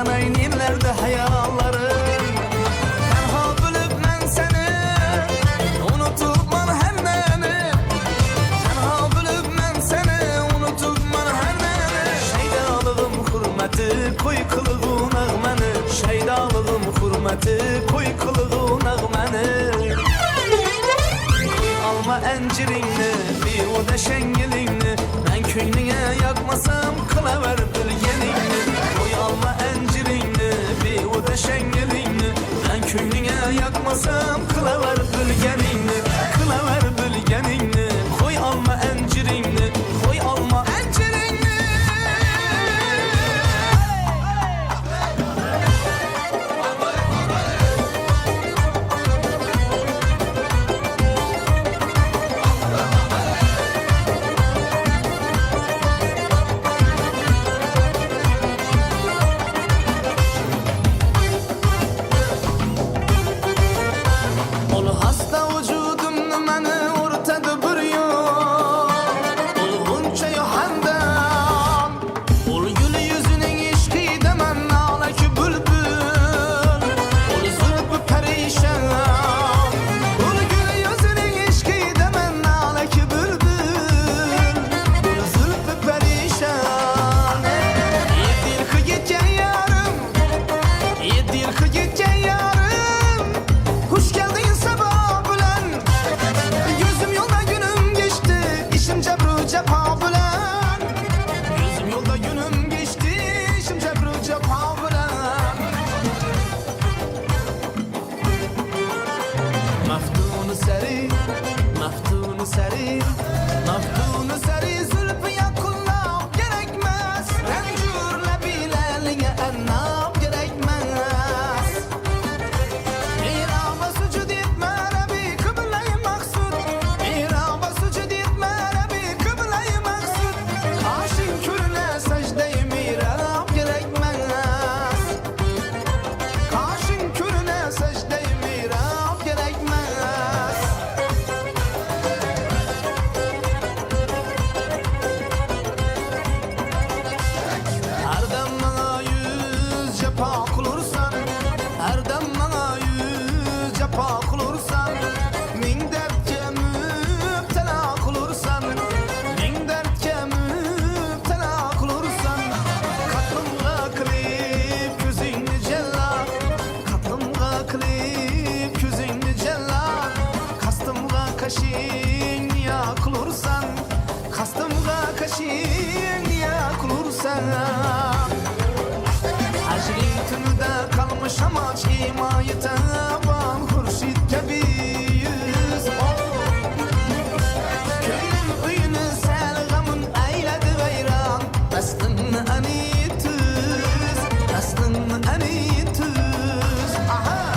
Speaker 6: sanay nelerde hayallarım Tenha bulup men seni unutup man henneni Tenha bulup men seni unutup man henneni Şeydalığım hürmeti koy kılığın ağmeni Şeydalığım hürmeti koy kılığın ağmeni Alma encirini bir o da şengelini Ben köynüne yakmasam kılaver bilgenini Oy alma encirini bir o da şengelini Ben köynüne yakmasam kılaver bilgenini Kılaver bilgenini Koy alma encirini Koy alma encirini Ol hasta vücudumni meni o'rtadi bir yo'l Ol g'uncha yohandan Ol gul yuzining ishqida man nolaki bulbul Ol zulfi parishon Ol gul yuzining ishqida man nolaki bulbul Ol zulfi parishon Yedirki gitgan yarim Yedirki gitgan yarim Hoş geldin sabah bilen Gözüm yolda günüm geçti İşim cebru cepha bilen Gözüm yolda günüm geçti İşim cebru cepha bilen Maftunu seri Maftunu seri Maftunu seri Zülfü yakullap gerekmez Rencurla bileline ennap gerekmez İrama sucud etme Rabbi kıbleyi maksud İrama sucud etme Rabbi kıbleyi maksud Aşın körüne secde-i mirab gerekmez Kaşın körüne secde-i mirab gerekmez Her dem bana yüz cepa kılırsan Her dem bana yüz cepa kılırsan Min dertke müptela kılırsan Min dertke müptela kılırsan Katlımga kılıp gözünü cella Katlımga kılıp gözünü cella Kastımga kaşın ya kılırsan Kastımga kaşın ya kılırsan Hacrin tünüde kalmış amaç himayete Van hurşit gibi yüz Köyüm uyunu sel gamın eyledi veyran Aslın ani tüz Aslın ani tüz Aha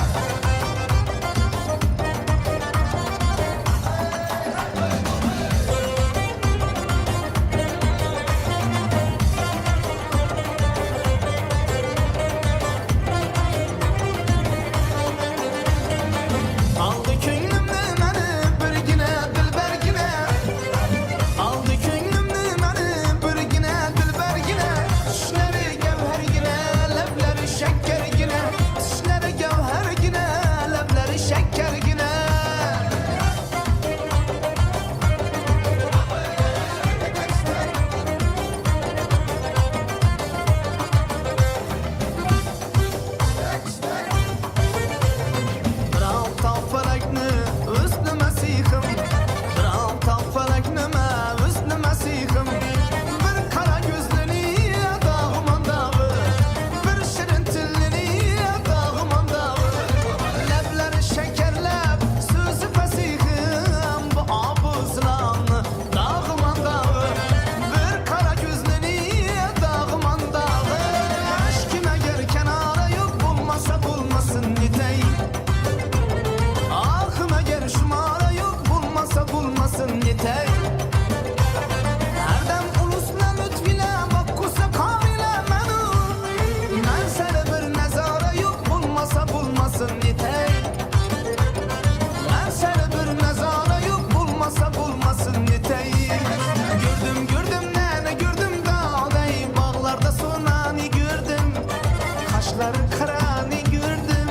Speaker 7: Kaşları karani gördüm.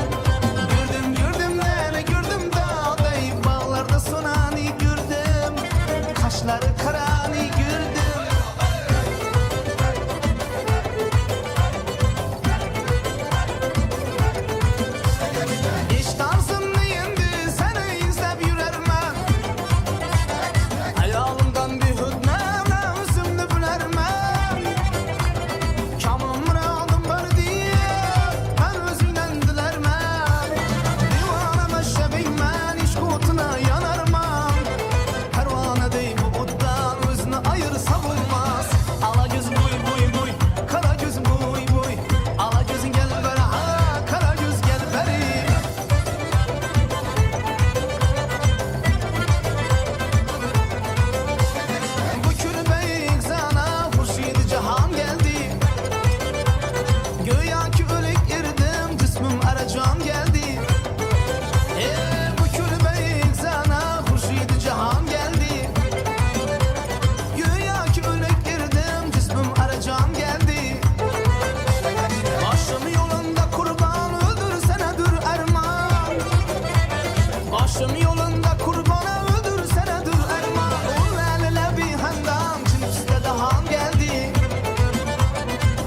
Speaker 7: Gördüm nene gördüm dağdayı bağlarda sonani gördüm. Kaşları karani gördüm. İş tarzımı yendi seni izlep yürermem. Ayağımdan bir hüdmem özümde bülermem. Kamım muradım var diye ben özünden dilermem. Divana meşrebim ben iş kutuna yanarmam. Pervane dey bu buddan özünü ayırsa bulmaz. Ala göz buy kara göz buy. Ala gözün gel beri ha kara göz gel beri. Bu külbeyik sana hurşid cihan geldi. Göya ki ölük irdim cismim aracan geldi. Bu külbeyik sana hurşid cihan geldi. Göya ki ölük irdim cismim aracan geldi. Başım yolunda kurban öldürsene dur erman. Başım yolunda kurbana öldürsene dur erman. Ullelele bir hendam çinpiste dahan geldi.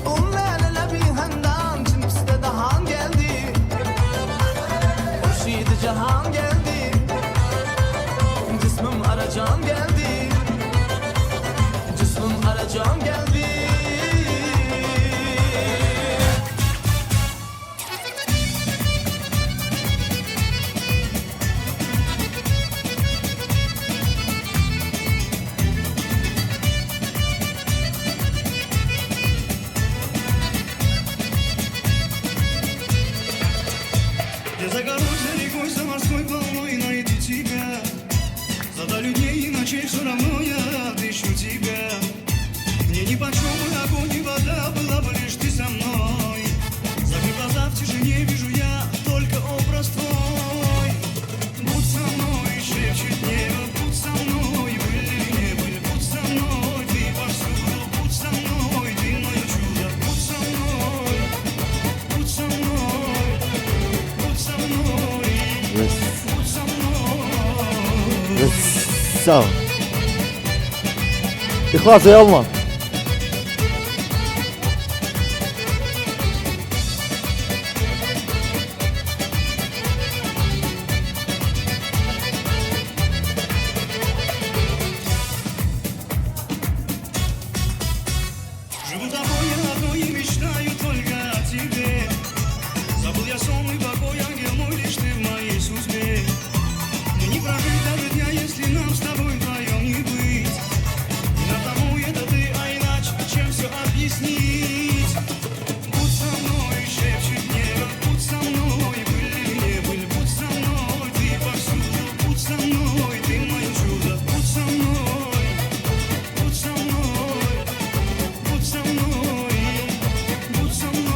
Speaker 7: Ullelele bir hendam çinpiste dahan geldi. Hurşid cihan geldi. Cismim aracan geldi. Cismim aracan geldi.
Speaker 8: Я загорусь за рекой, за морской волной найду тебя. За людей и ночей все равно я отыщу тебя. Мне нипочем и огонь, и вода, была бы лишь ты со мной. Закрыв глаза в тишине, вижу я только образ твой. Будь со мной, шепчет небо, будь со мной, были или не были, будь со мной, ты повсюду, будь со мной, ты мое чудо, будь со мной, будь со мной, будь со мной, будь со мной.
Speaker 3: Sağ ol. İhlas uyalma.
Speaker 8: Живу тобой я одной и мечтаю только о тебе. Забыл я сон и покой, ангел мой, лишь ты в моей судьбе. Мне не прожить даже дня, если нам с тобой вдвоем не быть. И на тому это ты, а иначе чем все объяснить? Будь со мной, шепчет небо, будь со мной, были или не были, будь со мной, ты повсюду, будь со мной, ты мое чудо, будь со мной, будь со мной, будь со мной, будь со мной.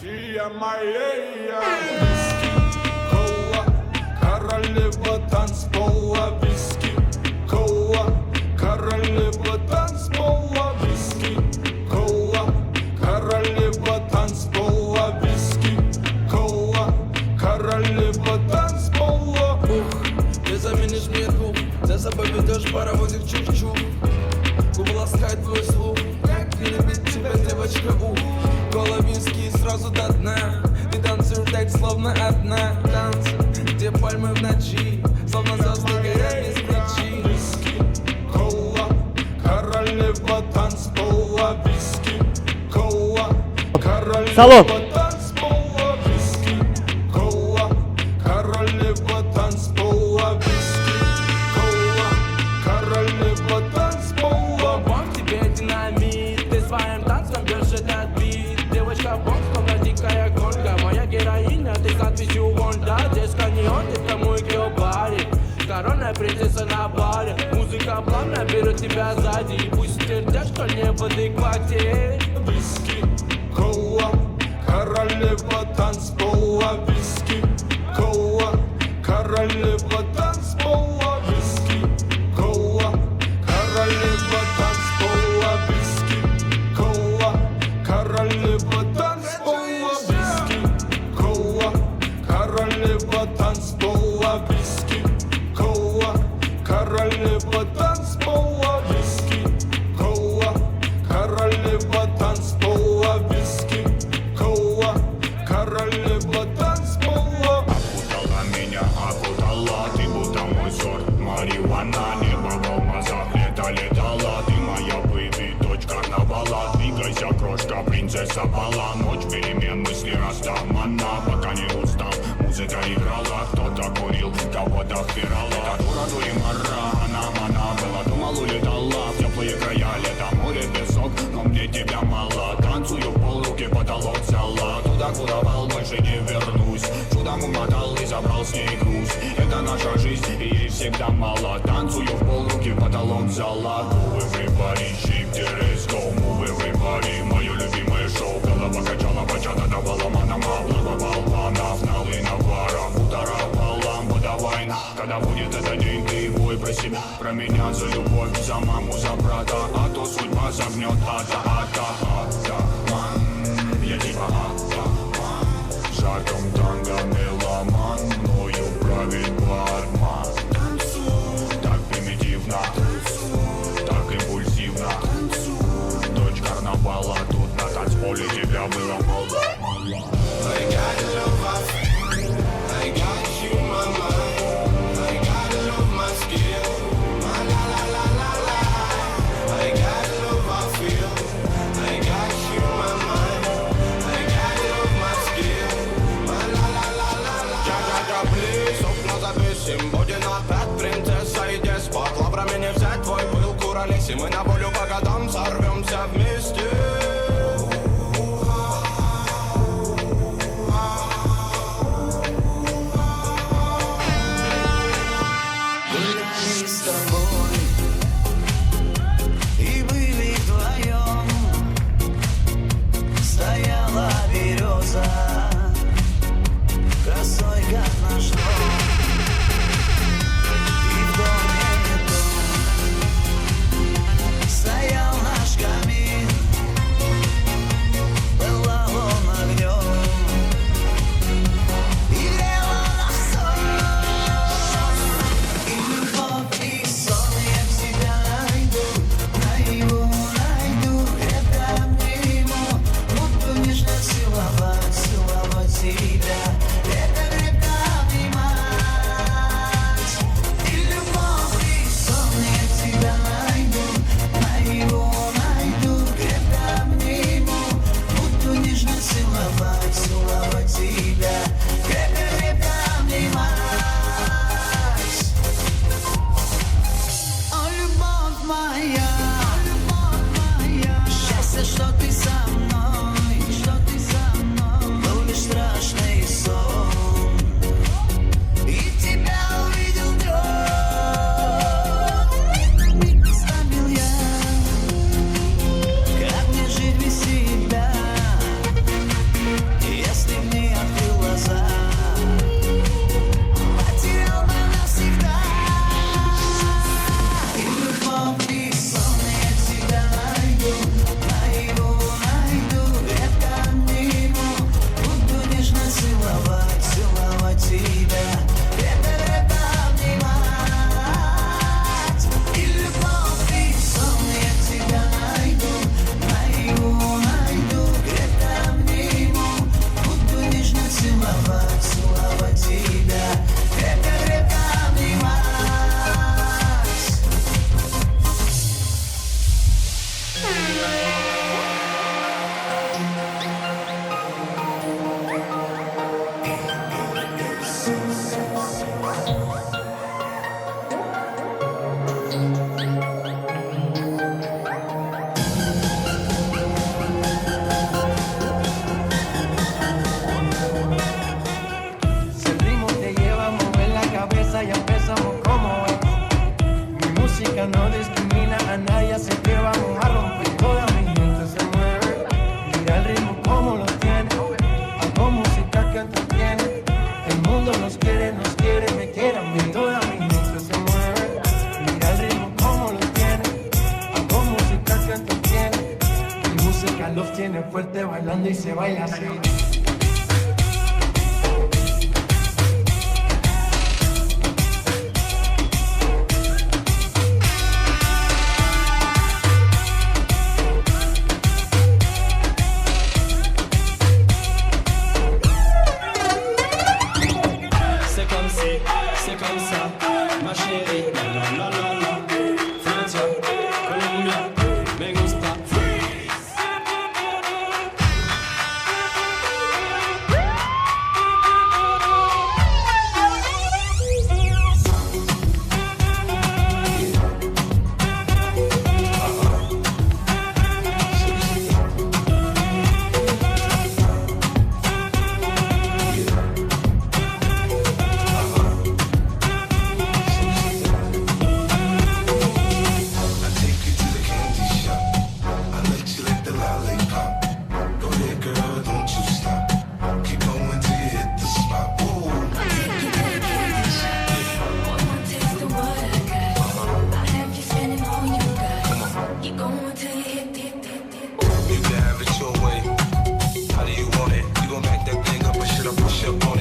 Speaker 9: Сия моя виски, кола, королева танцпола, виски, кола, королева танцпола, виски, кола, королева танцпола, виски, кола, королева танцпола.
Speaker 10: Ты заменишь мне двух, за собой ведешь паровозик чух-чух. Губы ласкает твой слух, как не любит тебя девочка, Головинский сразу до дна. Ты танцуешь так, словно одна. Танцы, где пальмы в ночи, словно звезды горят без причин.
Speaker 9: Виски, кола, королева танцпола, виски, кола,
Speaker 3: Салон.
Speaker 9: королева танцпола, виски, кола, королева танцпола, виски, кола, королева танцпола.
Speaker 10: Бомб тебе динамит, ты своим танцем бьешь этот бит. Девочка бомб, словно дикая гонка. Моя героиня, ты отвечу вон, да. Здесь каньон, ты в мой геопаре. Коронная принцесса на баре. Музыка пламя берет тебя тебя сзади И пусть твердят, что не в адеквате
Speaker 9: Виски, кола, королева танцпола. Виски, кола, королева танцпола. Виски, кола, королева танцпола. Виски, кола, королева танцпола. Виски, кола, королева танцпола. Виски, кола, королева танцпола. Виски, кола, королева танцпола. Виски, кола, королева танцпола.
Speaker 8: Окутала меня, окутала. Ты будто мой сорт марихуана. Небо в алмазах, лето летала. Ты моя бэйби, дочь карнавала. Двигайся, крошка, принцесса бала. Ночь перемен, мысли растамана. Пока не устал, музыка играла. Кто-то курил, кого-то впирала. Это дура, дуримара, она была. Думал, улетала в теплые края. Лето, море, песок, но мне тебя мало. Танцую в полруки, потолок взяла. Туда, куда вал, больше не вернусь. Чудом умотал и забрал с ней груз. Это наша жизнь, и ей всегда мало. Танцую в полруки, потолок взяла. Go everybody, shake the rest, go move everybody. Мое любимое шоу, голова качала, бачата давала манама. Много болванов, налы навара, хутора по давай. Когда будет этот день, ты бой про себя, про меня, за любовь, за маму, за брата. А то судьба загнет, атаман. Я типа атаман. Жарком танго меломан, мною правит бармен. Так примитивно, так импульсивно. Дочь карнавала, тут на танцполе тебя было мало.
Speaker 7: I got love, I got you, my mind. I got love, my skill. My la la la la la. I got love, I feel. I got you, my mind. I got love, my skill. My la la la la la.
Speaker 10: Джа-джа-джа, плиз, окна запишем. Будет опять принцесса и деспот. Лаврами не взять твой пыл, куролеси. Мы на волю по годам сорвемся вместе.
Speaker 6: Гуляли с тобой и были вдвоем. Стояла береза красой, как наш дом. И в доме том стоял наш камин.
Speaker 10: ella los tiene fuerte bailando y se baila así.
Speaker 8: C'est comme ça, ma chérie. La la la la la. Francia, Colombia, me gusta freeze.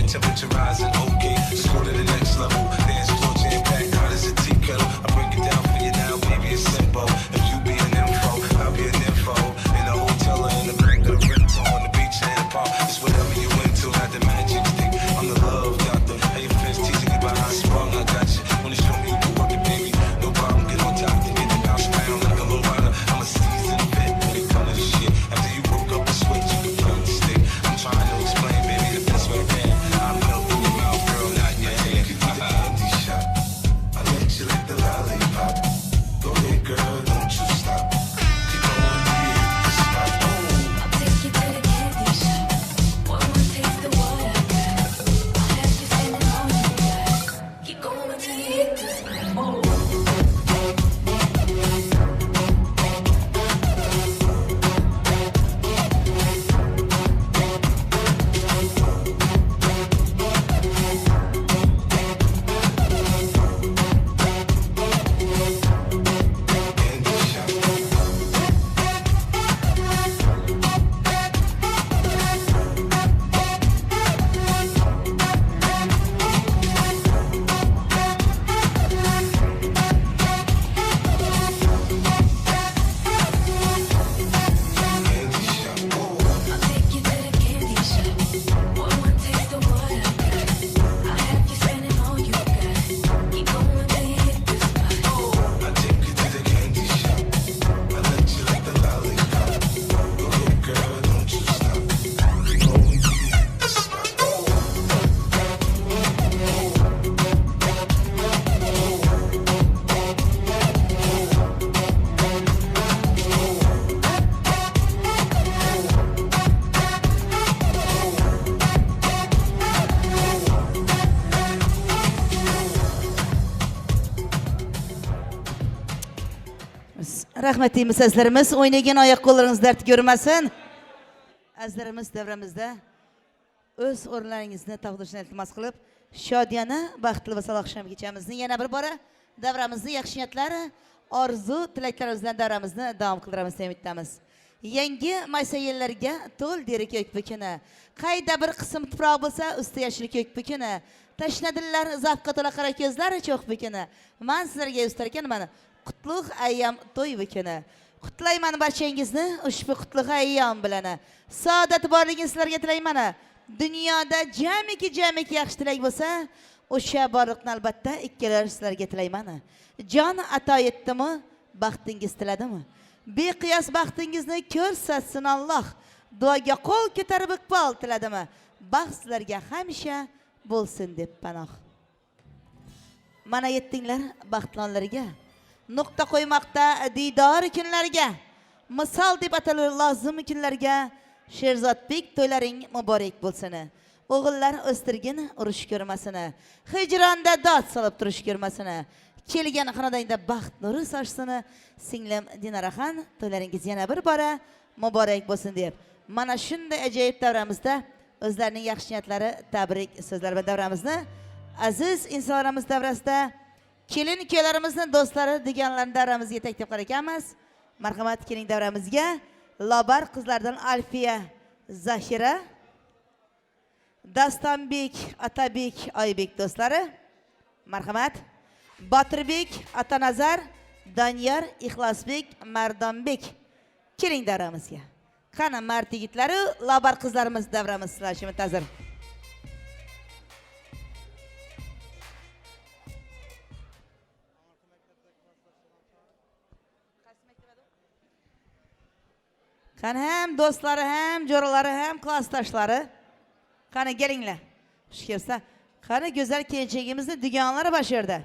Speaker 9: Temperature rising, okay. Let's go to the next level. Dance floor jam packed, hot as a tea kettle. I break it down for you now, baby, it's simple. If you be an info, I'll be an info. In a hotel or in the back of the rental, on the beach and the park. It's whatever you into, not the magic stick. I'm the love doctor. How your friends teaching you about how I sprung, I got you. Wanna show me you can work it, baby? No problem, get on top to get the bounce around like a low rider. I'm a seasoned vet when it comes to this shit. After you broke up the switch, you can play with the stick. I'm trying to explain, baby, the best way I can. I'm melting your mouth, girl, not your hand. You the candy shop. I let you lick the lollipop. Go ahead, girl, don't you stop. Keep going till you hit the spot. Oh.
Speaker 5: I'll take you to the candy shop. One more taste of what I got. I'll have you spending all you got. Keep going till you hit the spot. Oh. I'll take you to the candy shop. One more taste of what I got. I'll have you spending all you got. Keep going till you hit the spot. Oh.
Speaker 9: I take you to the candy shop. I let you lick the lollipop. Go ahead, girl, don't you stop. Keep going till you hit the spot.
Speaker 2: Rahmetimiz azizlarimiz, o'ynagan oyoq qo'llaringiz dard ko'rmasin. Azizlarimiz davramizda o'z o'rinlaringizni taqdirlashni iltimos qilib, shodiyona, baxtli va saloh oqshom kechamizni yana bir bora davramizni yaxshi niyatlari, orzu, tilaklarimiz bilan davramizni davom qildiramiz deb umidamiz. Yangi maysa yillarga to'l deri ko'k bukini, qayda bir qism tuproq bo'lsa, usti yashil ko'k bukini, tashnadillar zavqqa to'la qara ko'zlari cho'q bukini. Men sizlarga ustar ekanman. Qutlug' ayyam to'y bukini. Qutlayman barchangizni ushbu qutlug' ayyam bilan. Saodat borligini sizlarga tilayman. Dunyoda jamiki yaxshi tilak bo'lsa, o'sha borliqni albatta ikkalar sizlarga tilayman. Jon ato etdimi, baxtingiz tiladimi? Beqiyos baxtingizni ko'rsatsin Alloh. Duoga qo'l ko'tarib iqbol tiladimi? Baxt sizlarga hamisha bo'lsin deb panoh. Mana yetdinglar baxtlonlarga. Nuqta qo'ymoqda diydor kunlarga. Misol deb atalur lozim kunlarga. Sherzodbek to'ylaring muborak bo'lsin. O'g'illar o'stirgin urush ko'rmasin. Hijronda dod solib turish ko'rmasin. Kelgan xonadoningda baxt nuri sochsin. Singlim Dinaraxon to'ylaringiz yana bir bora muborak bo'lsin deb. Mana shunday ajoyib davramizda o'zlarining yaxshi niyatlari, tabrik so'zlari bilan davramizni aziz insonlarimiz davrasida kelin kuylarimizni do'stlari deganlarni davramizga taklif qilar ekanmiz. Marhamat, keling davramizga Labar qizlardan Alfiya Zahira, Dastanbek Atabek Aybek do'stlari. Marhamat. Batirbek Atanazar, Danyar Ixlosbek Mardonbek. Keling davramizga. Qani mard yigitlari, labar qizlarimiz davramiz sizlar uchun muntazir. Qani ham do'stlari ham, jo'ralari ham, klassdoshlari. Qani kelinglar. Xush kelsa. Qani go'zal kelinchagimizni dugonlari bosh yerda.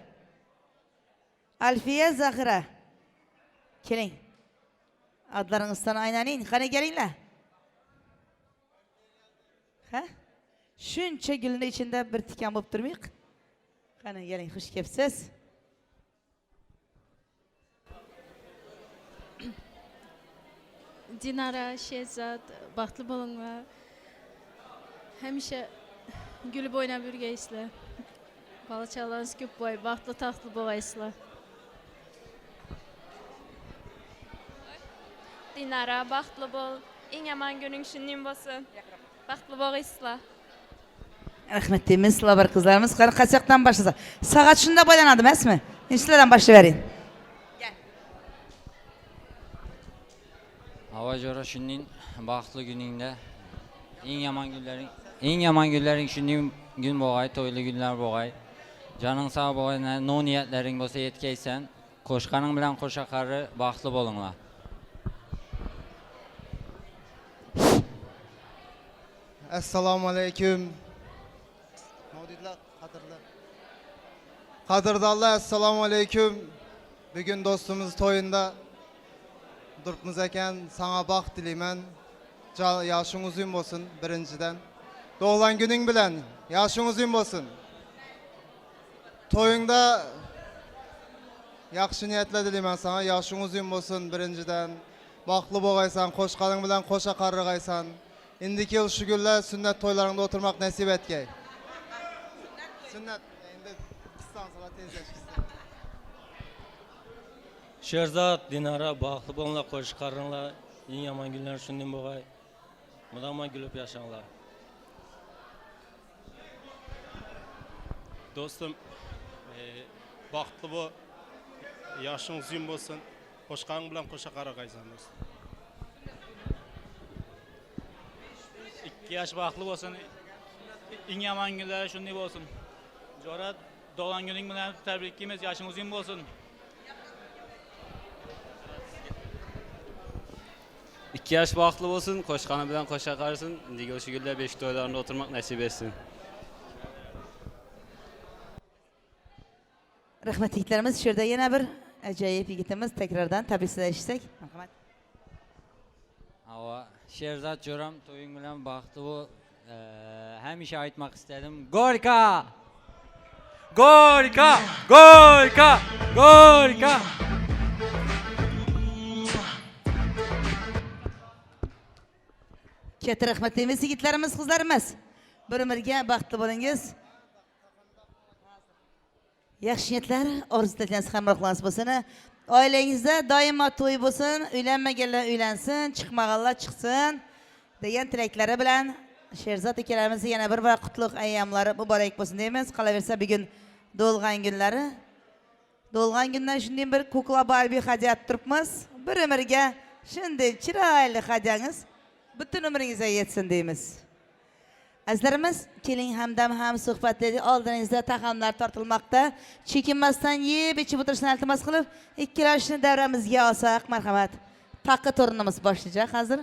Speaker 2: Alfiya Zahira. Keling. Adlaringizdan aylaning. Qani kelinglar. Ha? Shuncha gulning ichida bir tikan bo'lib turmayq. Qani keling, xush kelibsiz.
Speaker 11: Dinara, Shehzod, baxtli bo'linglar. Hamisha gülüb oynab yurgaysizlar. Balachalarınız ko'p boy, baxtli taxtli bo'laysizlar.
Speaker 12: Dinara, baxtli bo'l. Eng yomon kuning shunday bo'lsin. Baxtli bo'laysizlar.
Speaker 2: Rahmat deymiz, labar qizlarimiz. Qani qachaqdan boshlasa? Soat shunda bo'lanadi emasmi? Sizlardan boshlayvering.
Speaker 13: Avajora shuning baxtli kuningda eng yomon kunlaring shuning gün bo'lg'ay, to'yli kunlar bo'lg'ay. Joning sog' bo'lg'ay, no niyatlaring bo'lsa yetkaysan. Qo'shqaning bilan qo'sha qari baxtli bo'linglar.
Speaker 4: Assalomu alaykum. Qadrdonlar, assalomu alaykum. Bugun do'stimiz to'yinda duribmiz ekan, sana baxt dilayman. Yaşın uzun bo'lsin birinchidan. Doğulan günün bilen yaşın uzun bo'lsin. To'yingda yaxshi niyatlar dilayman sana. Yaşın uzun bo'lsin birinchidan. Baxtli bo'lgaysan, qo'shqaning bilan qo'sha qarg'aysan. Indiki yıl şu günler sünnet toylarında oturmak nasip etgey. Sünnet, endi qissan sana tezleşkisi.
Speaker 14: Sherzod, Dinara, baxtli bo'linglar, qo'shiq qarringlar. Eng yomon kunlar shunday bo'lg'ay. Mudaman gülüp yaşanglar.
Speaker 15: Dostum, baxtli bo'l, yaşın uzun bo'lsin. Qo'shqaring bilan qo'sha qarg'aysan do'stum.
Speaker 16: 2 yaş baxtli bo'lsin. Eng yomon kunlar shunday bo'lsin. Jora, doğan güning bilan tabriklaymiz, yaşing uzun bo'lsin.
Speaker 17: 2 yaş baxtli bo'lsin, qo'shqani bilan qo'sha qarsin. Indiki o'sha kunlar besh to'ylarında oturmak nasip etsin.
Speaker 2: Rahmat yigitlarimiz, shu yerda yana bir ajoyib yigitimiz takrordan tabriklashsak. Marhamat.
Speaker 13: Ava, Sherzod jo'ram, to'ying bilan baxtli bo'l. Hamisha aytmoq istedim. Gorka! Gorka! Gorka! Gorka!
Speaker 2: Katta rahmat deymiz yigitlarimiz, qizlarimiz. Bir-biriga baxtli bo'lingiz. Yaxshi niyatlar, orzu tilagansiz hamrohlarimiz bo'lsin. Oilangizda doimo to'y bo'lsin, uylanmaganlar uylansin, chiqmaganlar chiqsin degan tilaklari bilan Sherzod akalarimiz yana bir qutlug' ayyomlari muborak bo'lsin deymiz. Qolaversa bugun do'lg'an kunlari. Do'lg'an kundan shunday bir kukla Barbie hadya turibmiz. Bir-biriga shunday chiroyli hadyangiz bütün umringizga yetsin deymiz. Azizlarimiz, keling hamdam ham suhbatlarda oldingizda taxamlar tortilmoqda. Chekinmasdan yeb, ichib o'tirishni iltimos qilib, ikkiloshni davramizga olsak, marhamat. Taqqa to'rinimiz boshlayacak hozir.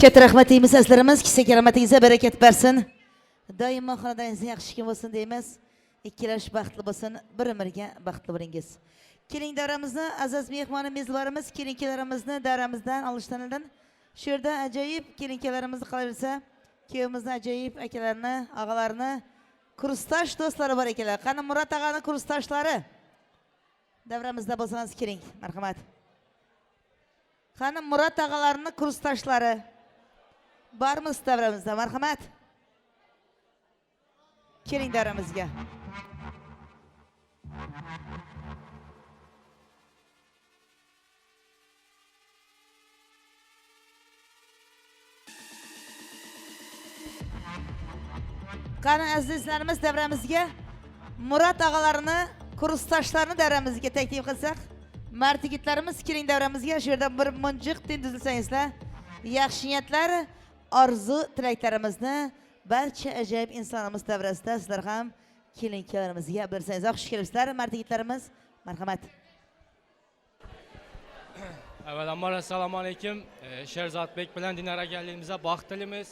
Speaker 2: Katta rahmat deymiz sizlarimiz, kisa karomatingizga barakat bersin. Doimo xonadoningizda yaxshi kun bo'lsin deymiz. Ikkilash baxtli bo'lsin, bir-biriga baxtli bo'lingiz. Keling davramizni aziz mehmonlarimiz, kelinkalarimizni davramizdan olishdan shu yerda ajoyib kelinkalarimiz qolaversa, kuyovimizni ajoyib akalarni, og'alarni, kursdosh do'stlari bor ekanlar. Qani Murat og'ani kursdoshlari davramizda bo'lsangiz keling, marhamat. Qani Murat og'alarning kursdoshlari bormiz davramizda, marhamat. Keling davramizga. Qani azizlarimiz davramizga Murat og'alarini, kursdoshlarini davramizga taklif qilsak, mard yigitlarimiz keling davramizga, shu yerda bir munjiq tindizsangizlar, yaxshi niyatlar, orzu tilaklarimizni barcha ajoyib insonimiz davrasida sizlar ham kelinkalarimizga bilsangiz, xush kelibsizlar mard yigitlarimiz, marhamat.
Speaker 18: Avvalambor assalomu alaykum. Sherzodbek bilan Dinara kelganligimizga baxt tilamiz.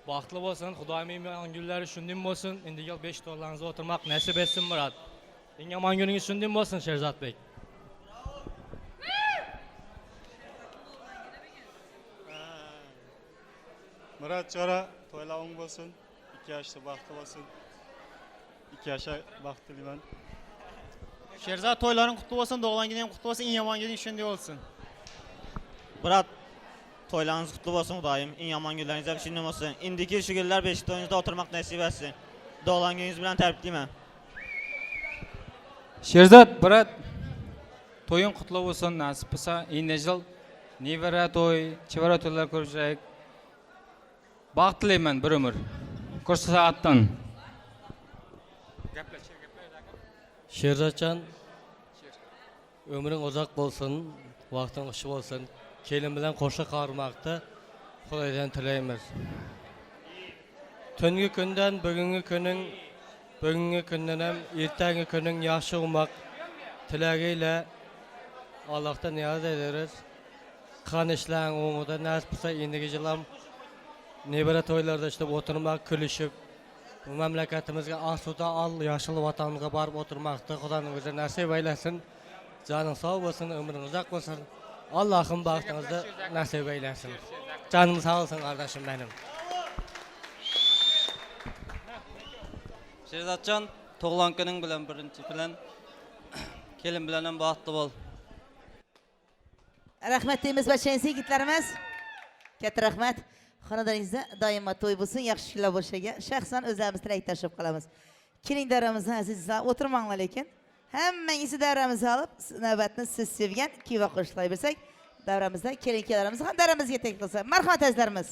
Speaker 18: Baxtli bo'lsin, Xudoyim yomon kunlari shunday bo'lsin. Endi 5 to'rlaringizda o'tirmoq nasib etsin Murat. Eng yomon kuningiz shunday bo'lsin Sherzodbek.
Speaker 15: Murat Chora to'ylaving bo'lsin. 2 yoshda baxtli bo'lsin. 2 yoshga baxt tilayman.
Speaker 16: Sherzod to'ylaring qutlu bo'lsin, tug'ilgan ham qutlu bo'lsin, eng yomon kuning shunday bo'lsin.
Speaker 3: Murat, to'ylaringiz qutlu bo'lsin Xudoyim. Eng yomon kunlaringiz ham shunday bo'lsin. Indiki shu kunlar 5 to'yingizda o'tirmoq nasib etsin. Tug'ilganingiz bilan tabriklayman.
Speaker 16: Sherzod, Murat, to'ying qutlu bo'lsin, nasib bo'lsa, endi yil nevara to'y, chevara to'ylar ko'rishak. Baxt tilayman bir umr. Kurs soatdan.
Speaker 18: Sherzodjon, ömring uzoq bo'lsin, vaqting xush bo'lsin. Kelin bilan qo'sha qarmoqda Xudodan tilaymiz. Tungi kundan bugungi kundan ham ertangi kuning yaxshi bo'lmoq tilagiyle Allohdan niyaz ederiz. Qanishlang o'ngida nasib bo'lsa endigi yil ham nevara to'ylarda ishlab o'tirmoq, kulishib, bu mamlakatimizga osuda yashil vatanimizga borib o'tirmoqda Xudoning o'zi nasib aylasin. Joning sog' bo'lsin, umring uzoq bo'lsin. Allohim baxtingizni nasib aylasin. Jonim sog' bo'lsin qardoshim benim.
Speaker 17: Sherzodjon, tug'ilgan kuning bilan birinchi bilan kelin bilan ham baxtli bo'l.
Speaker 2: Rahmat deymiz barchangizga yigitlarimiz. Katta rahmat. Xonadoningizda doimo to'y bo'lsin, yaxshi kunlar bo'lishiga shaxsan o'zimiz tilakdoshib qolamiz. Keling davramizda azizlar, o'tirmanglar lekin. Hammangizni davramizga olib, navbatni siz sevgan kuy va qo'shiqlar bersak, davramizda kelinkalarimizni ham davramizga taklif qilsak. Marhamat azizlarimiz.